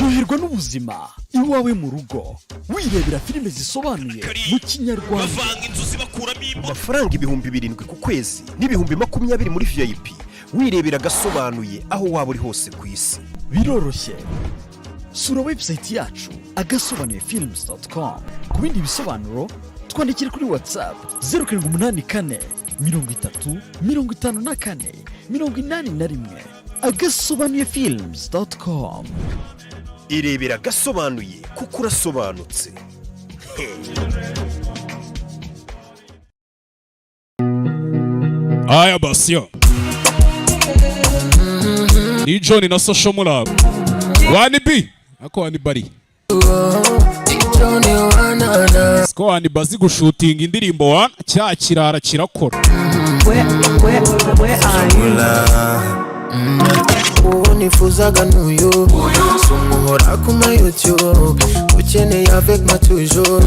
ryoherwa n'ubuzima iwawe mu rugo wirebera filime zisobanuye mu Kinyarwanda. Amafaranga ibihumbi 7 ku kwezi n'ibihumbi 20 muri VIP wirebera gasobanuye aho waba uri hose ku isi. Biroroshye. Sura website yacu agasobanuyefilms.com. Ku bindi bisobanuro twandikire kuri WhatsApp 0784 30 54 81. agasobanuyefilms.com. Irebera gasobanuye kuko urasobanutse. Aya basyo ni John na Social Murab Wani B ako wani bari Sko wani bazi gushutinga indirimbo wa cya kirara kirakora nifuzaga n'uyu sumuhora ku ma YouTube ukeneye avec ma toujours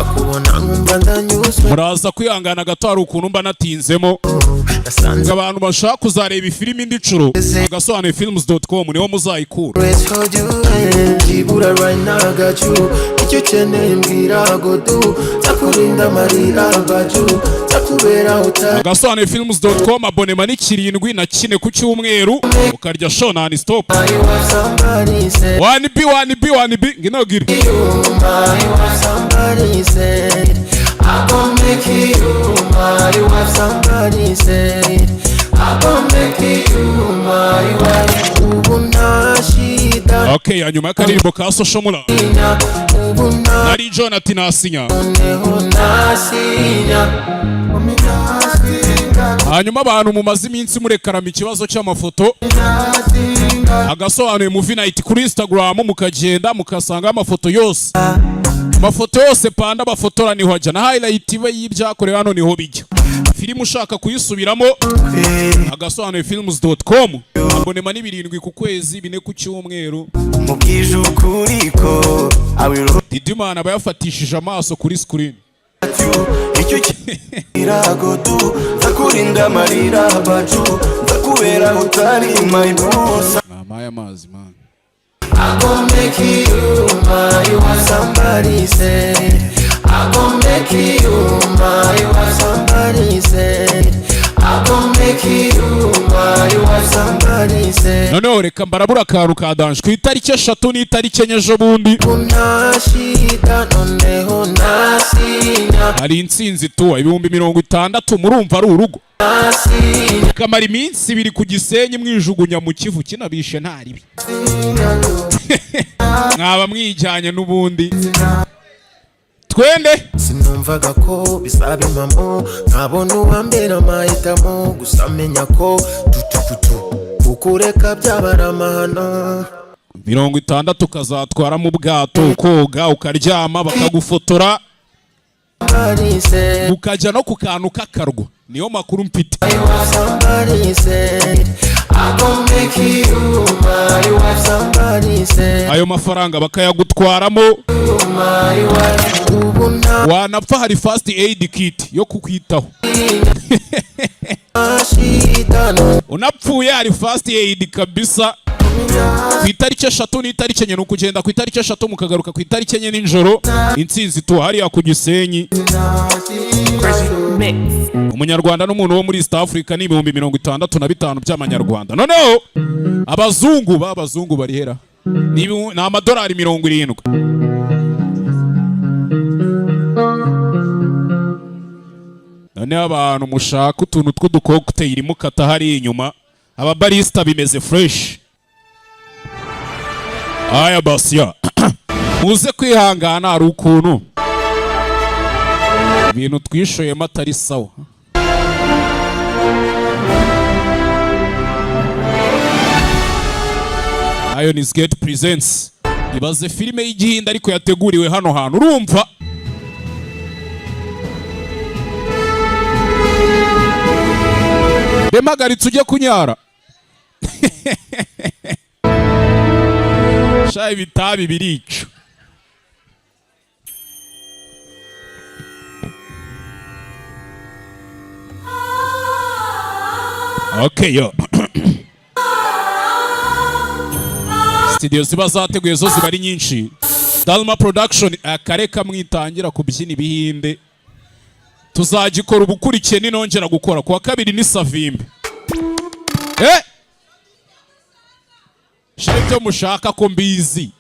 akubona nkumva ndanyuzwe. Muraza kwihangana gato hari ukuntu mba natinzemo abantu bashaka kuzareba ifilimi ndicuro agasobanuyefilms.com niho muzayikura. Kibura right now got you icyo ukeneye mbwira godu takurinda marira baju takubera uta. agasobanuyefilms.com abonema ni 7 na 4 ku cyumweru ukarya show non stop. Wani B nginogiri somebody said I gon' make you my wife. Somebody said I gon' make you my wife. Ubunashida. Okay, hanyuma y'akaririmbo ka Social Murab nari Jonathan Asinya. Hanyuma abantu mumaze iminsi murekarama ikibazo cy'amafoto agasobanuye movie night kuri Instagram mukagenda mukasanga amafoto yose panda bafotora niho ajya na highlight ibe y'ibyakorewe hano niho bijya. Filime ushaka kuyisubiramo agasobanuyefilms.com abonema ni 7 ku kwezi 4 ku cyumweru. Mubwije ukuri ko Didimana bayafatishije amaso kuri screen. Icyo kiragodu takurinda marira baju takubera utari my boss. Mama ya mazi man. I gon' make you my wife. Somebody said I gon' make you my wife. Somebody said I gon' make you my wife. Somebody said Noneho reka mbarabura akantu ka danje ku itariki 3 n'itariki 4 ejo bundi unashida noneho nasinya hari insinzi tuwa ibihumbi 60 murumva ari urugo kamara iminsi 2 ku Gisenyi mwijugunya mu Kivu kinabishe ntaribi mwaba mwijyanye n'ubundi twende. Sinumvaga ko bisaba impamo nkabona uwambera amahitamo gusa menya ko ukureka byabara amahano 60 ukazatwara mu bwato koga ukaryama bakagufotora ukajya no ku kantu k'akarwa niyo makuru mfite. Ayo mafaranga bakayagutwaramo wanapfa hari first aid kit yo kukwitaho unapfuye hari first aid kabisa. Ku itariki 3 n'itariki 4 n'ukugenda ku itariki 3 mukagaruka ku itariki 4 n'ijoro insinzi tu hariya ku Gisenyi. Umunyarwanda n'umuntu wo muri East Africa ni 65,000 by'amanyarwanda. Noneho abazungu barihera ni amadolari 70. Noneho abantu mushaka utuntu tw'uducocktail mukata hari inyuma ababarista bimeze fresh. Aya basya muze kwihangana hari ukuntu ibintu twishoyemo atari sawa. Ions Gate Presents ibaze filime y'Igihinda ariko yateguriwe hano hantu urumva. Bemagaritse ujye kunyara shayi bitabi birica. Okay yo studio ziba zateguye zo ziba ari nyinshi. Dalma Production akareka mwitangira kubyina ibihinde. Tuzagikora ubukurikiye ninongera gukora kuwa kabiri ni Savimbe. Shebyo mushaka ko mbizi.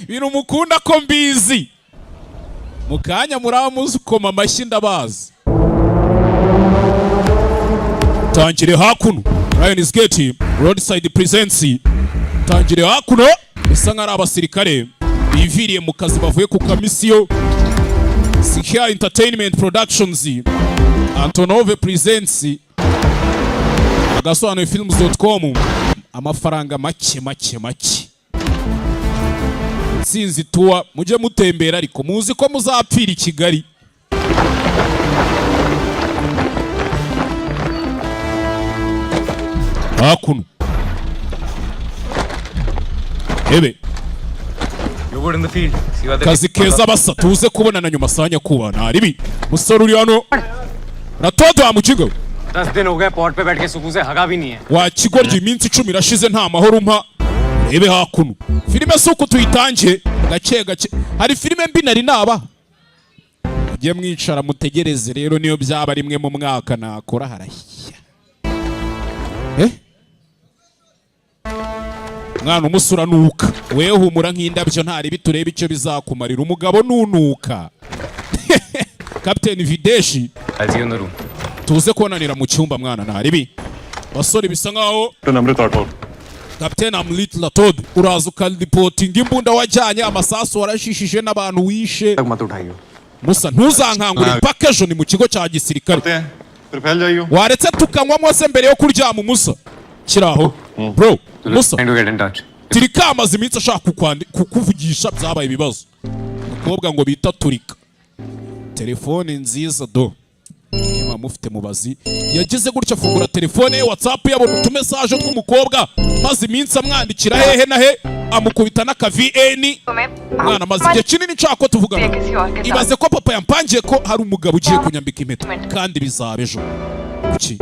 Bino mukunda ko mbizi. Mukanya muramuzi koma amashyi ndabazi. Tangire hakuno. Lions Gate Roadside Presents. Tangire hakuno. Bisa nk'ari abasirikare biviriye mu kazi bavuye ku kamisiyo. Sikia Entertainment Productions Antonove Presents agasobanuye films.com amafaranga make. Sinzi tuwa mujye mutembera ariko muzi ko muzapfira i Kigali. Hakuno Ebe kazi keza basa tuze kubonana nyuma sanya kubana aribi musore uri hano ratodo amukigo 10 दिन हो गए पॉट पे बैठ के सुकून से हगा भी नहीं है wa kigoryi iminsi 10 irashize nta mahoro mpa ebe hakuno filime suko tuyitangiye gake hari filime mbi nari naba ugiye mwicara mutegereze rero niyo byaba rimwe mu mwaka nakora harashya mwana umusura nuka wewe humura nk'indabyo ntari bitureba icyo bizakumarira umugabo nunuka Captain Videshi tuze konanira mu cyumba mwana ntaribi basore bisa nkaho Captain Amrit Latod uraza ukalipotinga imbunda wajyanye amasasu warashishije n'abantu wishe musa ntuzankangure mpaka ejo ni mu kigo cya gisirikare waretse tukanywa mwose mbere yo kuryama umusa kiraho bro musa Turika amaze iminsi ashaka kukuvugisha byabaye ibibazo umukobwa ngo bita Turika telefone nziza do niba mufite mubazi yagize gutya afungura telefone ye WhatsApp yabona utumesaje tw'umukobwa maze iminsi amwandikira hehe na he amukubita n'aka VN mwana maze igihe kinini nshaka ko tuvugana ibaze ko papa yampangiye ko hari umugabo ugiye kunyambika impeta kandi bizaba ejo kuki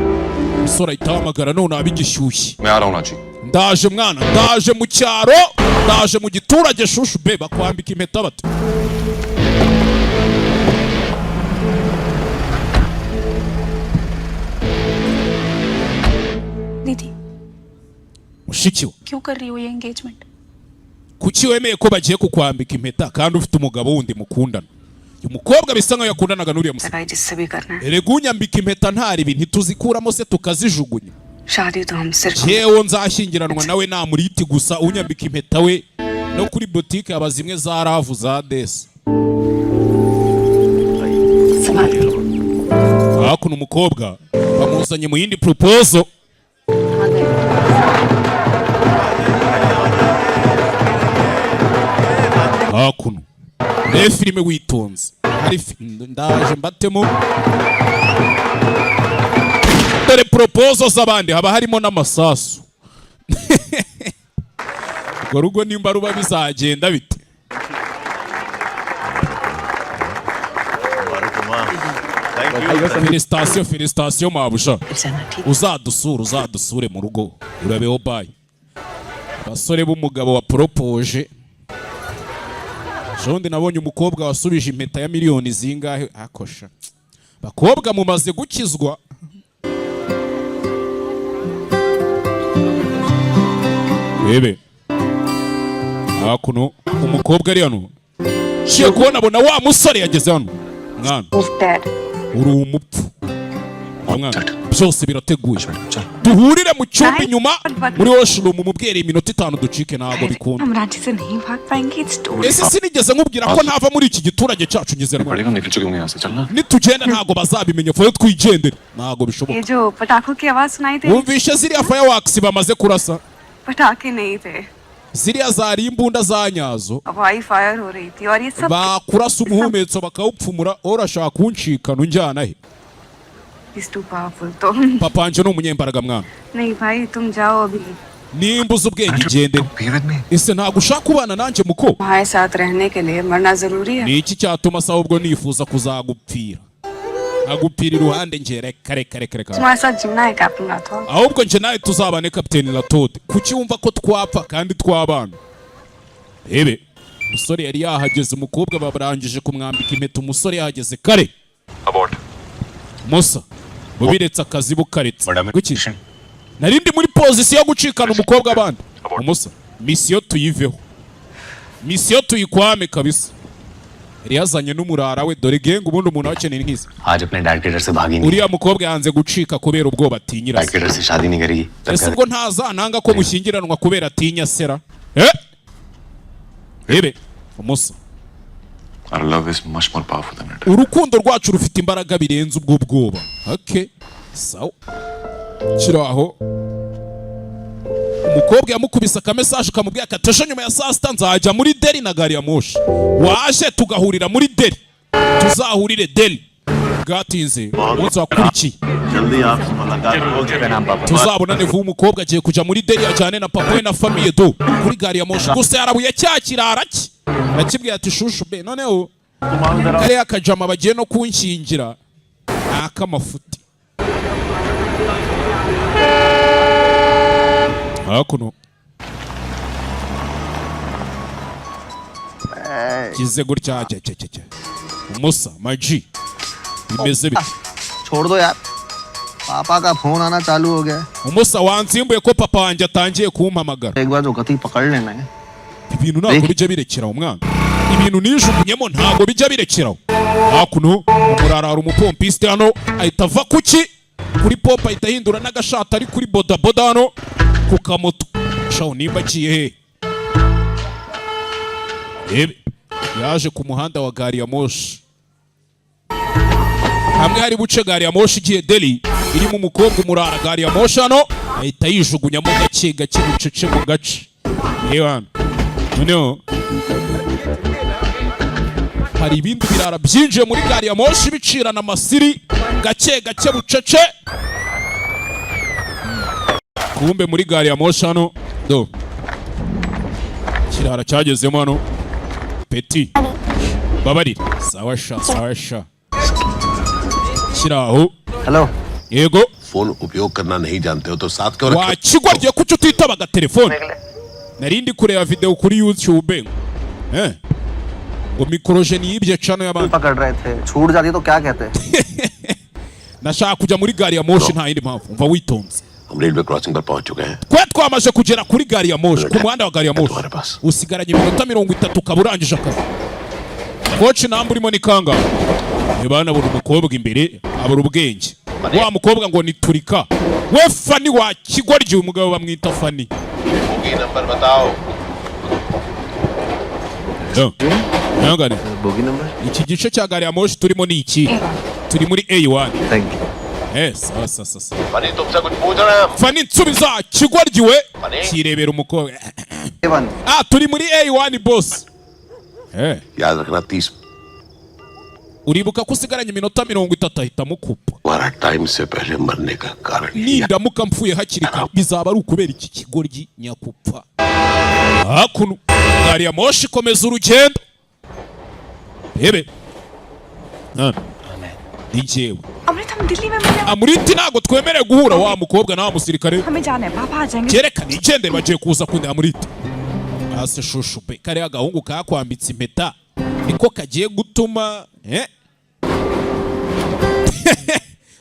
musore itahamagara none abigishyushye ndaje mwana ndaje mu cyaro ndaje mu giturage shushu be bakwambika impeta bate दीदी mushikiwe क्यों कर रही हो ये engagement kuki wemeye ko bagiye kukwambika impeta kandi ufite umugabo wundi mukundana umukobwa bisa nkaho yakundanaga n'uriya musore सगाई जिससे भी करना है erega unyambika impeta ntari ibintu tuzikuramo se tukazijugunya शादी तो हम सिर्फ yewe nzashyingiranwa nawe namuriti gusa unyambika impeta we no kuri boutique aba zimwe za ravu za desi hakuno umukobwa bamuzanye mu yindi proposal hakuno ne filime witonze hari ndaje mbatemo dore proposals z'abandi haba harimo n'amasasu ubwo rugo nimba ruba bizagenda bite Felicitation mabusha uzadusure mu rugo urabeho bye basore b'umugabo wa propoje Jondi nabonye umukobwa wasubije impeta ya miliyoni zingahe akosha bakobwa mumaze gukizwa bebe hakuno umukobwa ari hano shiye kubona abona wa musore yageze hano mwana uri umupfu mwana byose birateguye duhurire mu cyumba inyuma muri washroom mubwire iminota 5 ducike nago bikunda ese sinigeze nkubwira ko ntava muri iki giturage cyacu ngizerwa nitugenda ntago bazabimenya fo twigendere ntago bishoboka ये जो पटाखों की आवाज सुनाई थी wumvishe ziriya fireworks bamaze kurasa पटाखे नहीं थे ziriya zari imbunda za nyazo हवाई फायर हो रही थी और ये सब bakurasa umuhumetso bakawupfumura urashaka kuncika nunjyana he is too powerful तो papa anje no umunyembaraga mwana नहीं भाई तुम जाओ अभी nimbuza ubwenge igende ese ntago ushaka kubana nanjye muko हमारे साथ रहने के लिए मरना जरूरी है ni iki cyatuma sawa ubwo nifuza kuzagupfira agupira iruhande nje reka तुम्हारे साथ जीना है कैप्टन Rathore ahubwo nje nawe tuzabane kapiteni Latode kuki wumva ko twapfa kandi twabana ebe umusore yari yahageze umukobwa babarangije kumwambika impeta umusore yahageze kare abort Musa mubiretse akazi bukaretse guki narindi muri position yo gucikana umukobwa abandi Musa mission tuyiveho mission tuyikwame kabisa yari yazanye n'umurara we dore genga ubundi umuntu akeneye nk'izi आज अपने डैड के डर से भागी नहीं uriya mukobwa yanze gucika kubera ubwoba atinyira dad के डर से शादी नहीं करेगी ese ubwo ntazananga ko mushyingiranwa kubera atinya sera ebe Musa our love is much more powerful than it urukundo rwacu rufite imbaraga birenze ubwo bwoba okay sawa kiraho umukobwa yamukubise akamesaje kamubwiye akateje nyuma ya saa sita nzajya muri Delhi na gari ya moshi waje tugahurira muri Delhi tuzahurire Delhi bwatinze umunsi wakurikiye tuzabonane vuba umukobwa agiye kuja muri Delhi ajyane na papa we na famiye do kuri gari ya moshi gusa yarabuye cya kirara ki nakibwiye ati shushu be noneho kariya kajama bagiye no kunshingira akamafuti hakuno kize gutya Musa maji bimeze bite छोड़ दो यार पापा का फोन आना चालू हो गया Musa wansimbuye ko papa wanjye atangiye kumpamagara एक बार जो गति पकड़ लेना है ibintu ntabwo bijya birekeraho umwana ibintu nijugunyemo ntabwo bijya birekeraho hakuno umurara umupompiste hano ahita ava kuki kuri pop ahita ahindura n'agashati ari kuri bodaboda hano ku kamoto shaho nimba agiye he yaje ku muhanda wa gari ya moshi hamwe hari buce gari ya moshi igiye Delhi irimo umukobwa umurara gari ya moshi hano ahita yijugunyamo gake gake bucece mu gace yewe noneho hari ibindi birara byinjiye muri gari ya moshi bicirana amasiri gake gake bucece kumbe muri gari ya moshi hano do kirara cyagezemo hano peti babarira sawa sha kiraho hello yego phone उपयोग करना नहीं जानते हो तो साथ क्यों रखते wakigwarye kuki utitaba agatelefone narindi kureba video kuri YouTube ngo mikrojeni yibye cano y'abantu पकड़ रहे थे छूट जाती तो क्या कहते nashaka kujya muri gari ya moshi nta yindi mpamvu umva witonze हम रेलवे क्रॉसिंग पर पहुंच चुके हैं twe twamaze kugera kuri gari ya moshi ku muhanda wa gari ya moshi usigaranye iminota 30 ukaba urangije akazi koci namba urimo ni kangahe bana buri umukobwa imbere abura ubwenge wa mukobwa ngo ni turika we Fani wa kigoryi umugabo bamwita Fani bogie number बताओ Nangane bogie number iki gice cya gari ya moshi turimo ni iki turi muri A1 thank you sasa funny तुमसे कुछ पूछ रहे हैं हम Fani nsubiza kigoryi we kirebera umukobwa A1 turi muri A1 boss याद रखना 30 uribuka ko usigaranye iminota 30 ahita mukupa हमारा टाइम से पहले मरने का कारण ये nindamuka mpfuye hakiri kare bizaba ari ukubera iki kigoryi nyakupfa hakuno gari ya moshi komeza urugendo ebe ni njyewe अमृत हम दिल्ली में मिले amuriti ntabwo twemerewe guhura wa mukobwa na wa musirikare हमें जाना है पापा आ जाएंगे cyerekana igendere bagiye kuza kundi amuriti hasi shushu pe kariya gahungu kakwambitse impeta niko kagiye gutuma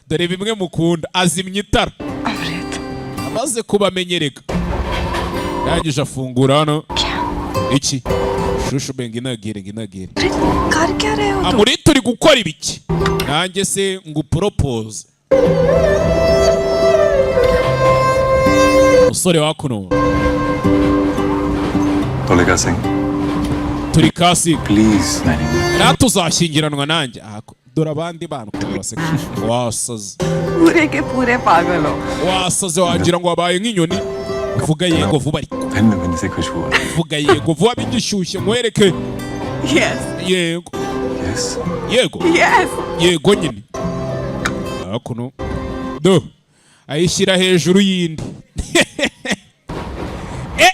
dore bimwe mukunda azimya itara Amrit amaze kubamenyereka yangije afungura hano iki shushu be nginagire अमृत कर क्या रहे हो तुम amuriti uri gukora ibiki nanjye se ngo propose musore wakuno तोलिका Singh turi kasi please natuzashyingiranwa nanjye dore abandi bantu wasaze पूरे के पूरे पागल हो wasaze wagira ngo wabaye nk'inyoni vuga yego vuba ariko भिन्न भिन्न से खुशबू आ रही vuga yego vuba bigishyushye nkwereke yes yego है yes yego yes yego nyine hakuno do ayishyira hejuru y'indi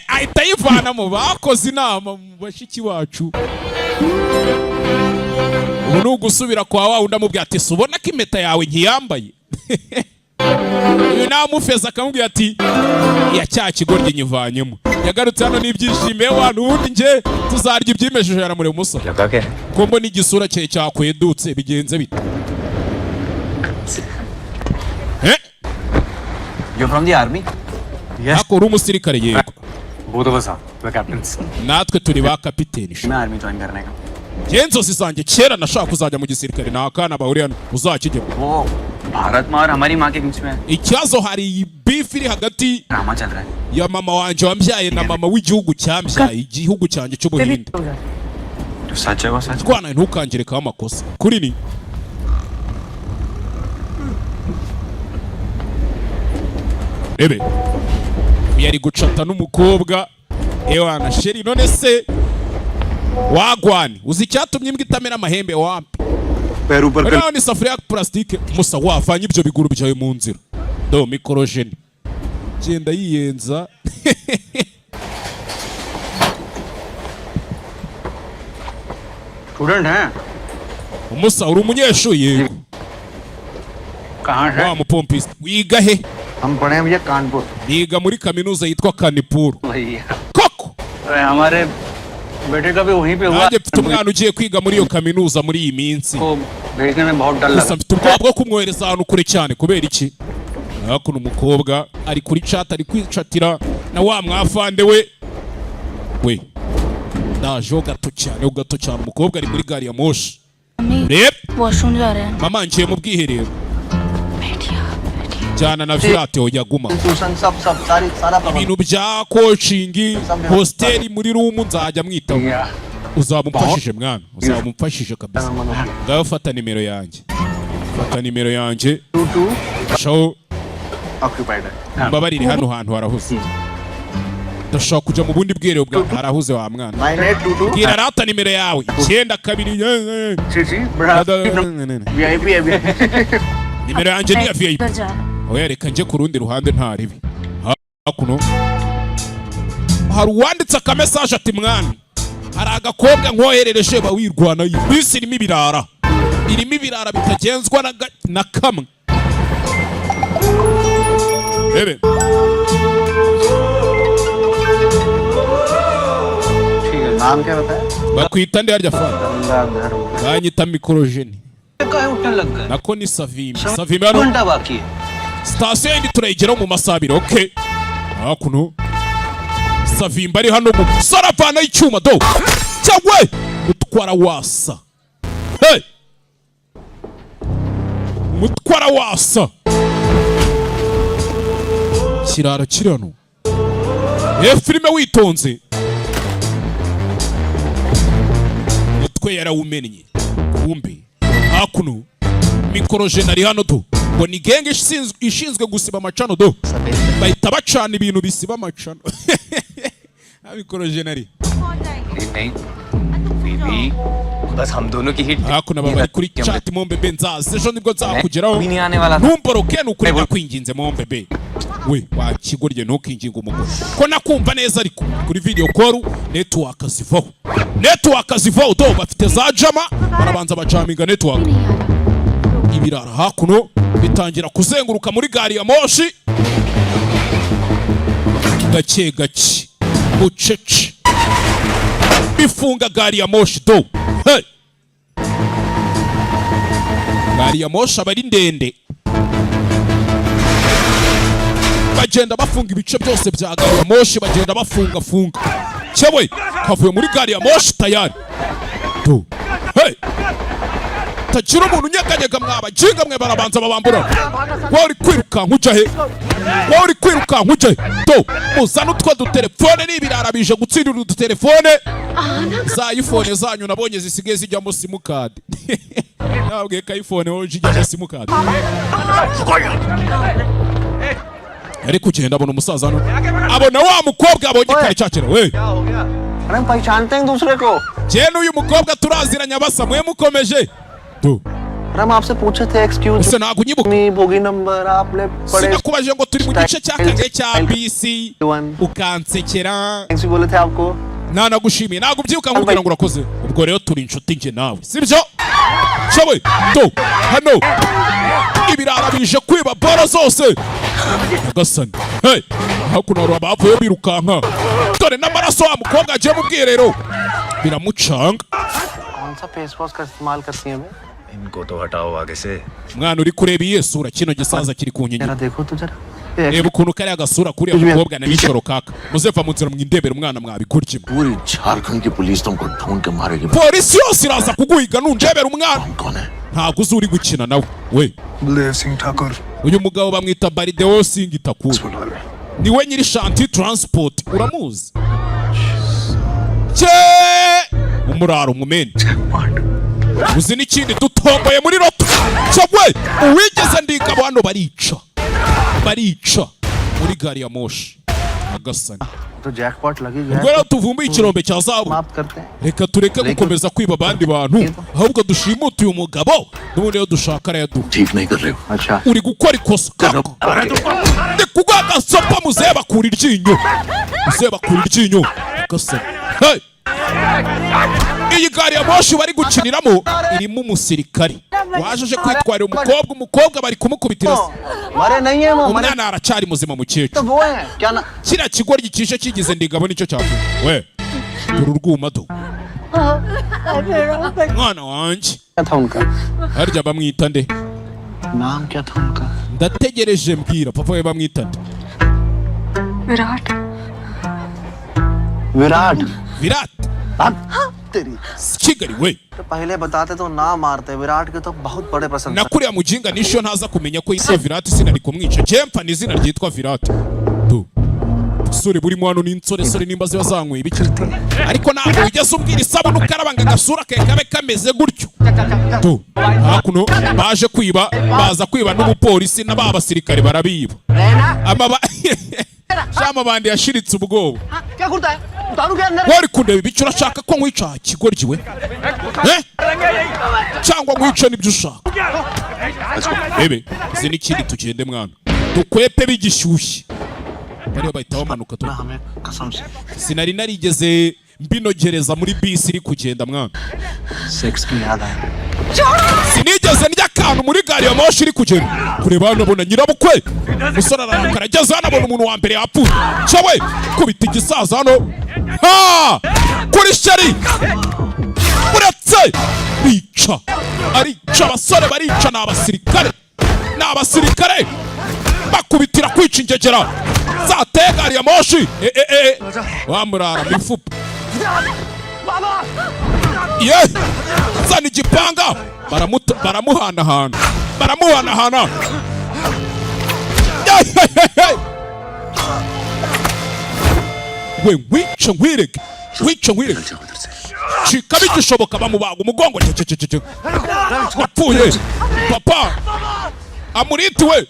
ahita ayivana mu bakoze inama mu bashiki wacu ubu gusubira kwa wa undi amubwira ati subona ko impeta yawe nkiyambaye uyu namufeza akamubwira ati ya cya kigoryi nyivanyemo yagarutse hano n'ibyishimiye wantu ubundi nge tuzarya ibyimejeje yaramure musa ko mbona igisura cye cyakwedutse bigenze bite You from the army? Yes. Ako uri umusirikare yego. Both of us are. We're captains. Natwe turi ba kapiteni. मैं army join करने का. Genzo zanjye kera nashaka kuzajya mu gisirikare na akana bahuriye uzakijyemo. वो भारत माँ और हमारी माँ के बीच में. Ikibazo hari beef iri hagati. Drama चल रहा है. Ya mama wanje wambyaye na mama w'igihugu cyambyaye igihugu cyanjye cy'Ubuhinde. तो सच है वो सच. Twana ntukangireka amakosa. Kuri ni Ebe yari gucata n'umukobwa ewana sheri none se wagwani uzi icyatumye imbwa itamera amahembe wampi Rero ni safuriya ya plastique musa wavanye ibyo biguru byawe mu nzira do mikorojeni genda yiyenza Student है umusa uri umunyeshuri yego कहाँ है wa mupompisi wiga he हम पढ़े हैं भैया Kanpur niga muri kaminuza yitwa Kanipuru भैया koko हमारे बेटे का भी वहीं पे हुआ nanjye mfite umwana ugiye kwiga muri iyo kaminuza muri iyi minsi को भेजने में बहुत डर लगा gusa mfite ubwoba bwo kumwohereza ahantu kure cyane kubera iki hakuno umukobwa ari kuri chat ari kwicatira na wa mwafande we ndaje gato cyane umukobwa ari muri gari ya moshi rep washroom जा रहे हैं mama ngiye mu bwiherero jyana na virate yaguma ibintu bya coaching hostel muri room nzajya mwitaho uzamumfashije mwana uzamumfashije kabisa ngaho fata nimero yanjye shaho occupied है mbabarire hano hantu harahuze ndashaka kujya mu bundi bwiherero bwa harahuze wa mwana bwira rata nimero yawe 92 VIP है nimero yanjye ni ya VIP oya reka nje ku rundi ruhande nta ribi hakuno hari uwanditse akamesaje ati mwana hari agakobwa nkoherereje bawirwana bisi irimo ibirara bitagenzwa na kamwe bebe नाम क्या बताया bakwita ndi harya fana banyita mikorojeni काय उठने लग गए nako ni savimi hano घंटा बाकी है sitasiyo yindi turayigeraho mu masabiro okay hakuno savimba ari hano mu saravana y'icyuma do cyangwa mutwara wasa hey mutwara wasa kirara kirano filime witonze mutwe yarawumennye kumbe hakuno mikorojeni ari hano do ngo ni genge ishinzwe gusiba amacano do bahita bacana ibintu bisiba amacano mikorojeni ari नहीं बीबी बस हम दोनों की hit hakuno baba kuri chat mombebe nzaze ejo nibwo nzakugeraho अभी नहीं आने वाला ntumboroke nukuri nakwinginze mombebe we wakigorye ntukinginga umugore ko nakumva neza ariko kuri video call network zivaho do bafite za jama barabanza bacaminga network ibirara hakuno bitangira kuzenguruka muri gari ya moshi gake bucece bifunga gari ya moshi do hey gari ya moshi aba ari ndende bagenda bafunga ibice byose bya gari ya moshi bagenda bafunga cyewe kavuye muri gari ya moshi tayari do hey tagira umuntu unyeganyega mwabajinga mwe barabanza babambura wowe uri kwirukanka ujya he to muzana utwo dutelefone n'ibirara bije gutsindira udutelefone za iphone zanyu nabonye zisigaye zijyamo simukadi nabwiye ko iphone wowe ijyamo simukadi yari kugenda abona umusaza hano abona wa mukobwa abonye kare cyakera we अरे हम पहचानते हैं दूसरे को je n'uyu mukobwa turaziranye basa mwe mukomeje to अरे हम आपसे पूछे थे एक्सक्यूज ese ntabwo unyibuka मी बोगी नंबर आपने पढ़े sinakubaje ngo turi mu gice cya kane cya bisi ukansekera thanks बोले थे आपको nanagushimiye ntabwo ubyibuka nkubwira ngo urakoze ubwo rero turi inshuti nge nawe sibyo shawe do hano ibirara bije kwiba boro zose gasani hey hakuno aro abavuye birukanka dore n'amaraso wa mukobwa agiye mu bwirero biramucanga कौन सा face wash का इस्तेमाल करती हैं इनको तो हटाओ आगे से mwana uri kureba iyesura kino gisaza kiri ku nkingi जरा देखो तो जरा reba ukuntu kari agasura kuri mukobwa na bicoro kaka muzeva mu nzira mwindebera umwana mwabikurye पूरी झारखंड की पुलिस तुमको ढूंढ के मारेगी polisi yose iraza kuguhiga nundebera umwana कौन है ntago uzi uri gukina nawe we Baldev Singh Thakur uyu mugabo bamwita Barideo Singh Thakur niwe nyiri Shanti Transport uramuzi cye umuraro umumeni uzi n'ikindi dutomboye muri roto cyagwe uwigeze ndigabo hano barica muri gari ya moshi agasani तो जैकपॉट लगी ubwo rero tuvumbuye ikirombe cya zahabu समाप्त करते हैं reka tureke gukomeza kwiba abandi bantu ahubwo dushimute uyu mugabo n'ubundi iyo dushaka arayaduha ठीक नहीं कर रहे हो अच्छा uri gukora ikosa ndi kuguha agasopa muzehe bakura iryinyo gasani hey! iyi gari ya moshi bari gukiniramo irimo umusirikari waje kwitwarira umukobwa bari kumukubitira मरे नहीं है वो मरे umwana aracyari muzima तो mukecuru वो है क्या ना kiriya kigoryi kije kigize ndigabo nicyo cyavuye we dore urwuma do mwana wanjye क्या था उनका harya bamwita nde नाम क्या था उनका ndategereje mbwira papa we bamwita nde Virat Virat Virat तेरी Kigali we तो पहले बताते तो ना मारते विराट के तो बहुत बड़े प्रशंसक nakuriya mujinga nisho ntaza kumenya ko yitwa Virat sinari kumwica jempa ni izina ryitwa Virat tu sore buri mwana n'insoresore nimba ziba zanyweye ibiki ariko ntabwo ugeze ubwira isabune ukarabanga agasura ke kabe kameze gutyo tu hakuno baje kwiba baza kwiba n'umupolisi n'abasirikare barabiba shama bandi yashiritse ubwoba क्या करता है उतारू के अंदर wari kundeba ibice urashaka ko nkwica kigoryi we cyangwa nkwica nibyo ushaka ebe izi n'ikindi tugende mwana dukwepe bigishyushye bariyo bahita bamanuka tu हमें कसम से sinari narigeze mbinogereza muri bisi iri kugenda mwana sex की याद आया sinigeze ndya akantu muri gari ya moshi iri kugenda kureba hano abona nyirabukwe umusore ararakara ageze hano abona umuntu wa mbere yapfuye cyawe kubita igisaza hano ha kuri sheri uretse arica abasore barica ni abasirikare bakubitira kwica ingegera zateye gari ya moshi wamurara mu ifupa ye zana igipanga baramuhanahana we nkwica nkwirege cika bigishoboka bamubaga umugongo yapfuye papa amuriti we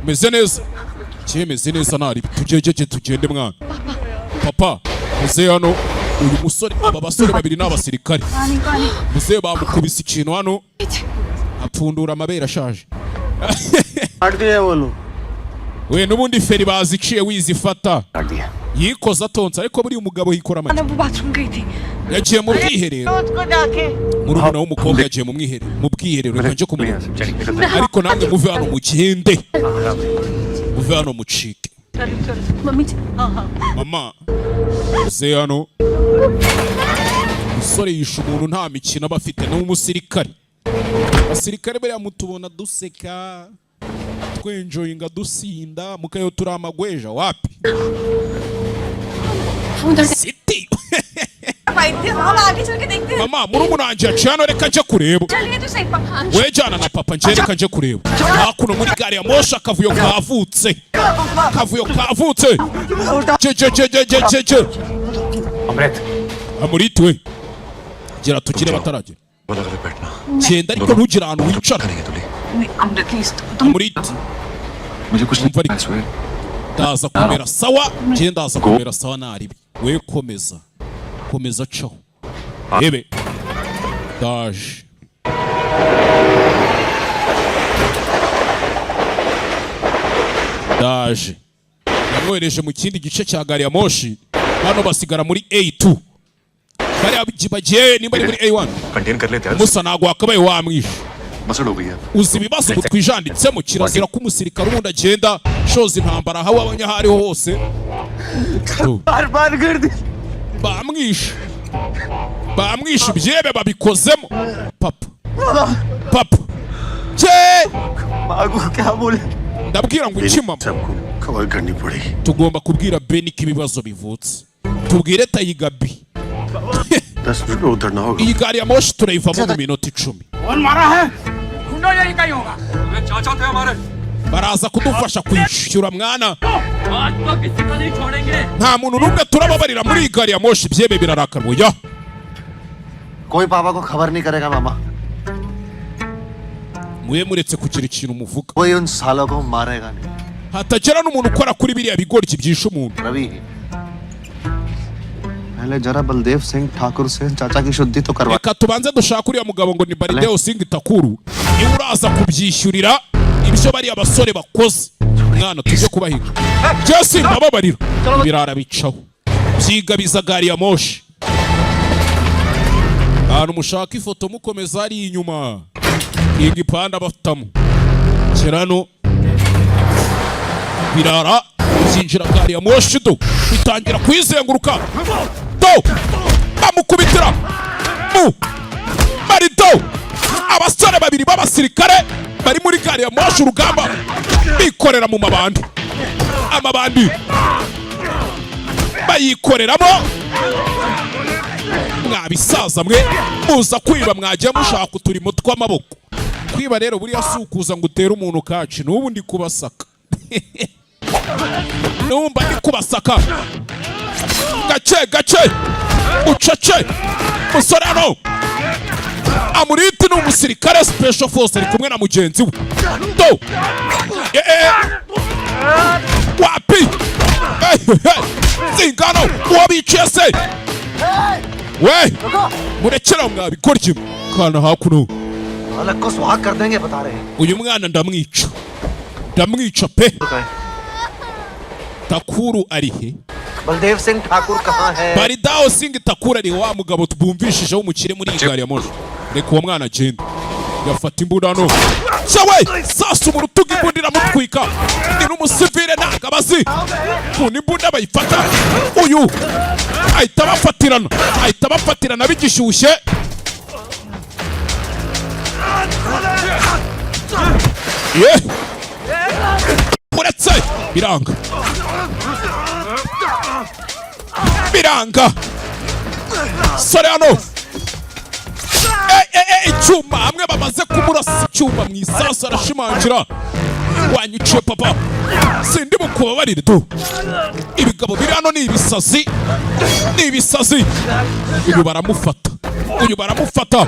meze neza meze neza ntari tugende mwana papa meze hano uyu musore aba basore babiri n'abasirikare muzee bamukubise ikintu hano apfundura amabere ashaje we n'ubundi feri baziciye wizifata yikoza atonze ariko buri umugabo yikora मैं amagi वो बाथरूम गई थी yagiye mu bwiherero murumuna w'umukobwa yagiye mu bwiherero reka nje kumureba ariko namwe muve hano mugende muve hano mucike mummy ji mama muzee hano umusore yishe umuntu nta mikino aba afite n'umusirikare abasirikare bariya mutubona duseka twenjoyinga dusinda mukayo turi amagweja wapi City हम आगे चल के देखते हैं mama murumuna wanjye yaciye hano reka nje kureba चलिए तो सही पापा we jana na papa nje reka nje kureba hakuno muri gari ya moshi akavuyo kavutse je Amrit amuriti we gira tukire bataragera अलग अलग बैठना genda ariko ntugire ahantu wicara करेंगे तुले नहीं अमृत प्लीज तुम amuriti मुझे कुछ Umva नहीं ariko swear ndaza kumera sawa nje ndaza kumera sawa naribi we komeza caho ebe daje yamwohereje mu kindi gice cya gari ya moshi hano basigara muri A2 bariya bagiye nimba ari muri A1 contain कर लेते हैं musa ntabwo wakabaye wamwishe मसड़ हो गई है uzi ibibazo ubu twijanditsemo kirazira ko umusirikare ubundi agenda shoza intambara aho wabonye aho ariho hose bamwishe ibyebe babikozemo papa ndabwira ngo iki mama tugomba kubwira Beni ko ibibazo bivutse tubwire Tayigabi iyi gari ya moshi turayivamo mu minota 10 baraza kudufasha kwishyura mwana nta muntu n'umwe turababarira muri iyi gari ya moshi ibyebe birarakarwa ya कोई पापा को खबर नहीं करेगा मामा mwe muretse kugira ikintu muvuga कोई उन सालों को मारेगा नहीं hatagira n'umuntu ukora kuri biriya bigoryi byishe umuntu Ravi पहले जरा बलदेव सिंह ठाकुर से चाचा की शुद्धि तो करवा reka tubanze dushaka uriya mugabo ngo ni Baldeo Singh Takuru niwe uraza kubyishyurira ibyo bariya basore bakoze mwana tujye kubahiga Jesse bababarira birara bicaho byigabiza gari ya moshi ahantu mushaka ifoto mukomeza ari inyuma igipanda bafitamo kirano birara byinjira gari ya moshi do bitangira kwizenguruka do bamukubitira mu marido abasore babiri b'abasirikare bari muri gari ya moshi urugamba bikorera mu amabandi bayikoreramo mwabisaza mwe muza kwiba mwagiye mushaka uturimo tw'amaboko kwiba rero buriya si ukuza ngo utere umuntu kaci n'ubu ndi kubasaka numva ndi kubasaka gake ucece musore hano Amuriti ni umusirikare special force ari kumwe na mugenzi we do wapi zingano wabiciye se we murekera mwabigoryi kana hakuno अलग को सुहाग कर देंगे बता रहे हैं uyu mwana ndamwica pe Takuru ari he Baldev Singh ठाकुर कहाँ है Baldeo Singh Takuru ari wa mugabo tubumvishije w'umukire muri gari ya moshi reka uwo mwana agenda yafata imbunda no cyawe sasa mu rutugu imbunda iramutwika ni n'umusivile ntagabazi kundi imbunda bayifata uyu ahita bafatirana bigishyushye uretse biranga sore hano icyuma hamwe bamaze kumurasa icyuma mu isasu arashimangira wanyiciye papa sindi bukubabarire tu ibigabo biri hano ni ibisazi uyu baramufata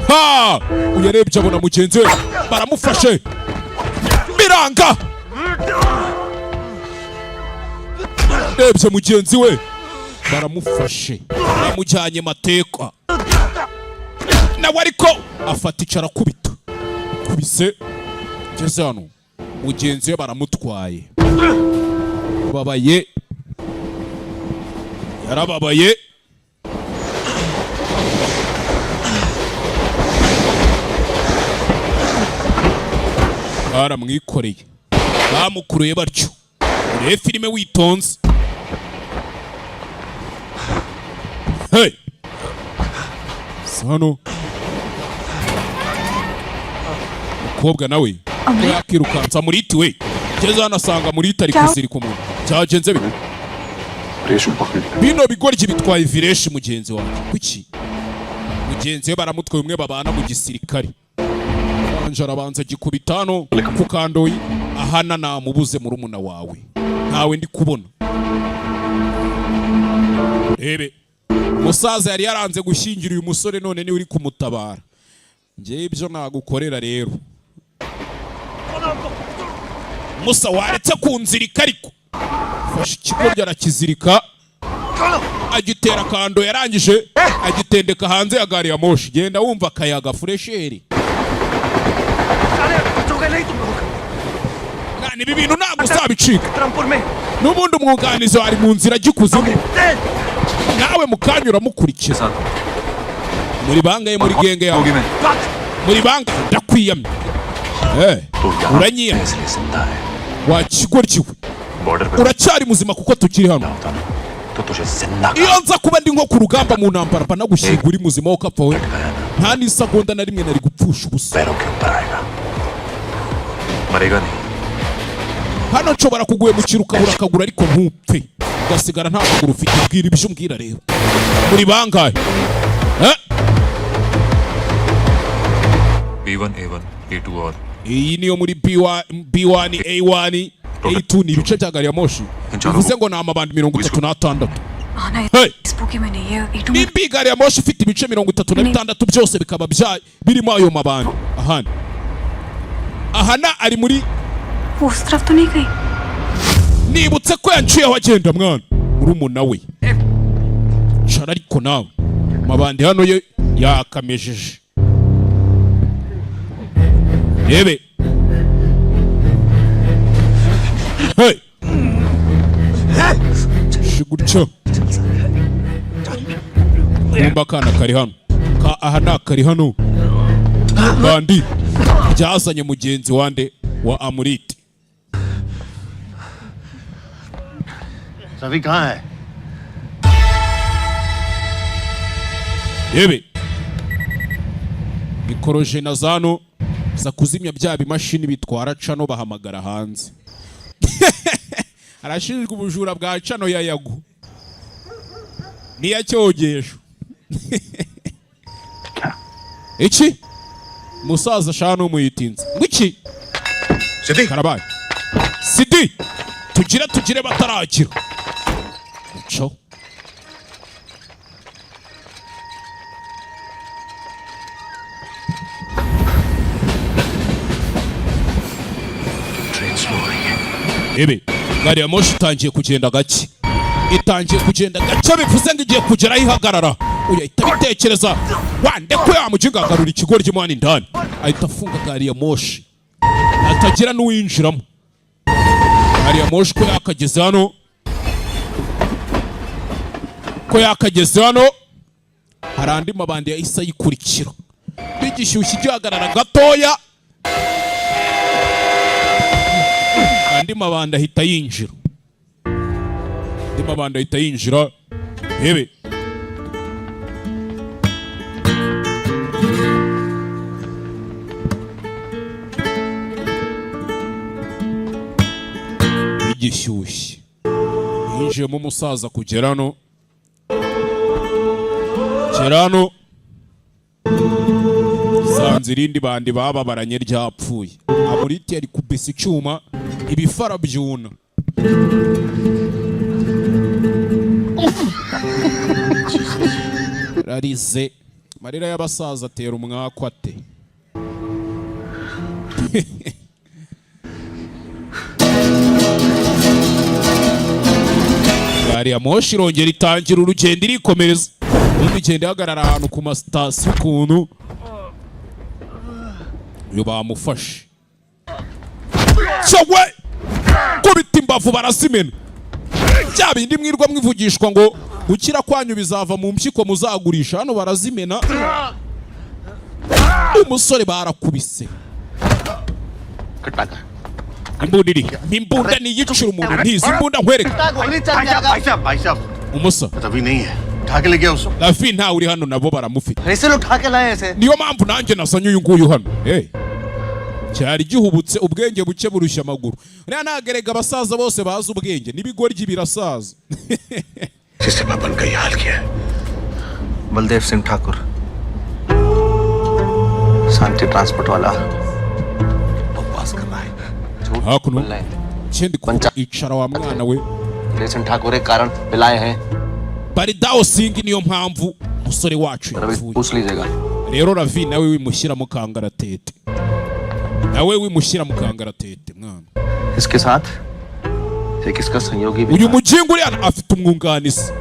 ha uyarebye abona mugenzi we baramufashe biranga rebye mugenzi we baramufashe bamujyanye mateka nawe ariko afata icara kubise ngeze hano mugenzi we baramutwaye yarababaye baramwikoreye bamukuruye batyo urebe filime witonze hey sano umukobwa nawe yakirukansa Amuriti we ngeze hano asanga Amuriti ari kuzirika umuntu cyagenze bino bigoryi bitwaye vireshi mugenzi wawe kuki mugenzi we baramutwaye umwe babana mu gisirikare arabanza gikubitano ku kandoyi ahana namubuze murumuna wawe ntawe ndi kubona rebe umusaza yari yaranze gushyingira uyu musore none niwe uri kumutabara njye ibyo nagukorera rero musa waretse kunzirika ariko fashe ikigoryi arakizirika agitera kando yarangije agitendeka hanze ya gari ya moshi genda wumva akayaga furesheri ibi bintu ntabwo uzabicika n'ubundi umwunganizi wari mu nzira agikuzimu nawe mukanya uramukurikiza muri bangaye muri genge yawe muri banga ndakwiyamye uranyiyamye wakigoryiwe uracyari muzima kuko tukiri hano iyo nza kuba ndi nko ku rugamba mu ntambara mba nagushyinga uri muzima wo kapfa we nta n'isegonda na rimwe nari gupfusha ubusa hano nshobora kuguhemukira ukabura akaguru ariko ntupfe ugasigara nta kaguru ufite. Bwira ibyo umbwira rero muri bangahe? B1 A1 A2 और iyi niyo muri B1 A1 A2 ni ibice bya gari ya moshi bivuze ngo ni amabandi 36. nimba gari ya moshi ifite ibice 36 byose bikaba birimo ayo mabandi. ahana ari muri nibutse ko yanciyeho agenda mwana murumuna we cara ariko nawe mabandi hano ye yakamejeje rebe shigutyo nimba kana kari hano aha nakari hano bandi byazanye mugenzi wande wa Amuriti. Ravi कहाँ है? Yebe mikorojena zano za kuzimya bya bimashini bitwara cano bahamagara hanze. Arashinjwa ubujura bwa cano ya Yagu niya cyogesho. Iki musaza shano muyitinze ngiki Sidi karabaye Sidi tugire batarakira cyo Ebe gari ya moshi itangiye kugenda gake bivuze ngo igiye kugera ihagarara. Uyahita bitekereza wande ko yamuginga agarura ikigoryi mwana indani ahita afunga gari ya moshi atagira n'uwinjiramo. Gari ya moshi ko yakageze hano hari andi mabandi yahise ayikurikira bigishyushye igihagarara gatoya andi mabandi ahita yinjira. Ebe bigishyushye yinjiyemo umusaza kugerano sanze irindi bandi bababaranye ryapfuye. Amuriti yari kubisa icyuma ibifara byuna. Rarize marira y'abasaza atera umwako ate. Gari ya moshi irongera itangira urugendo irikomereza. Igenda ihagarara ahantu ku masitasiyo ukuntu uyu bamufashe cyawe kubita imbavu barazimena. Bya bindi mwirwa mwivugishwa ngo gukira kwanyu bizava mu mpyiko muzagurisha hano barazimena. Umusore barakubise imbunda ni yicira umuntu ntizi imbunda nkwereka umusa Rafi nta uri hano nabo baramufite. Niyo mpamvu nanjye nasanye uyu nguyu hano. Cyari gihubutse ubwenge buke burushya amaguru. Uriya nagerega abasaza bose bazi ubwenge n'ibigoryi birasaza. Baldev Singh Thakur Shanti transport वाला बकवास कर रहा है hakuno chendi icara wa mwana we Singh ठाकुर के कारण मिलाए हैं Baridao Singh niyo mpamvu musore wacu पूछ लीजिएगा. Rero Ravi nawe wimushyira mu kangaratete mwana. इसके साथ ये किसका सहयोगी भी uyu mujingu uri afite umwunganizi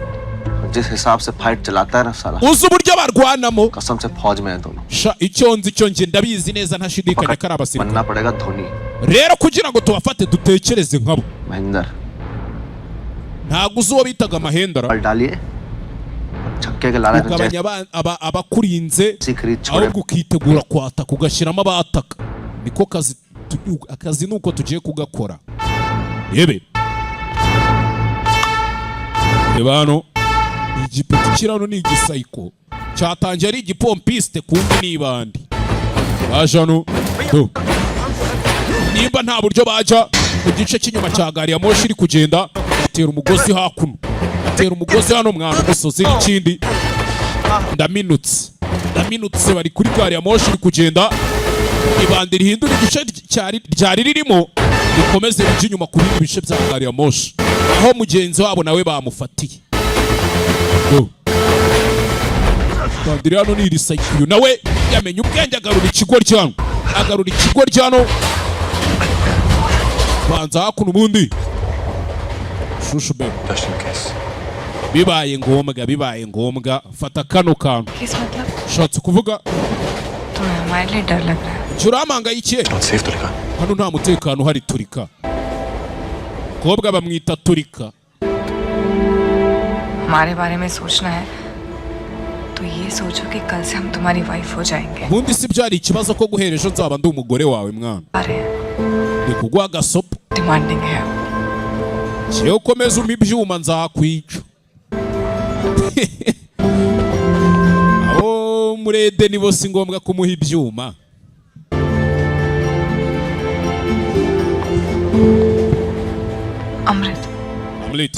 जिस हिसाब से फाइट चलाता है ना साला uzi uburyo barwanamo कसम से फौज में है दोनों icyo nzi cyo nge ndabizi neza ntashidikanya ko ari abasirikare. बनना पड़ेगा Dhoni Rero kugira ngo tubafate dutekereze nkabo Mahendra ntago uzi uwo bitaga Mahendra डालिए छक्के के लाला ugabanya abakurinze ahubwo ukitegura kwataka ugashyiramo abataka niko akazi nuko tugiye kugakora yebe ebano igipeti kirano ni igisayiko cyatangiye ari igipompiste kumbi nibandi bajano nimba nta buryo baja mu gice cy'inyuma cya gari ya moshi iri kugenda atera umugozi hakuno atera umugozi hano mwana umusozi n'ikindi ndaminutse bari kuri gari ya moshi iri kugenda ibandi rihindura igice ryari ririmo rikomeze rijya inyuma ku bindi bice bya gari ya moshi aho mugenzi wabo nawe bamufatiye bandiri hano ni irisakiyo nawe yamenye ubwenge agarura ikigo ryano banza hakuno ubundi shushu be bibaye ngombwa fata kano kantu shatse kuvuga uramangayike hano nta mutekano uhari turika kobwa bamwita turika हमारे बारे में सोचना है तो ये सोचो कि कल से हम तुम्हारी वाइफ हो जाएंगे bundi si byari ikibazo ko guhera ejo nzaba ndi umugore wawe mwana ni kugwa agasopo demanding है kiyo ukomeza ibyuma nzakwica abo muri Edeni bo si ngombwa kumuha ibyuma अमृत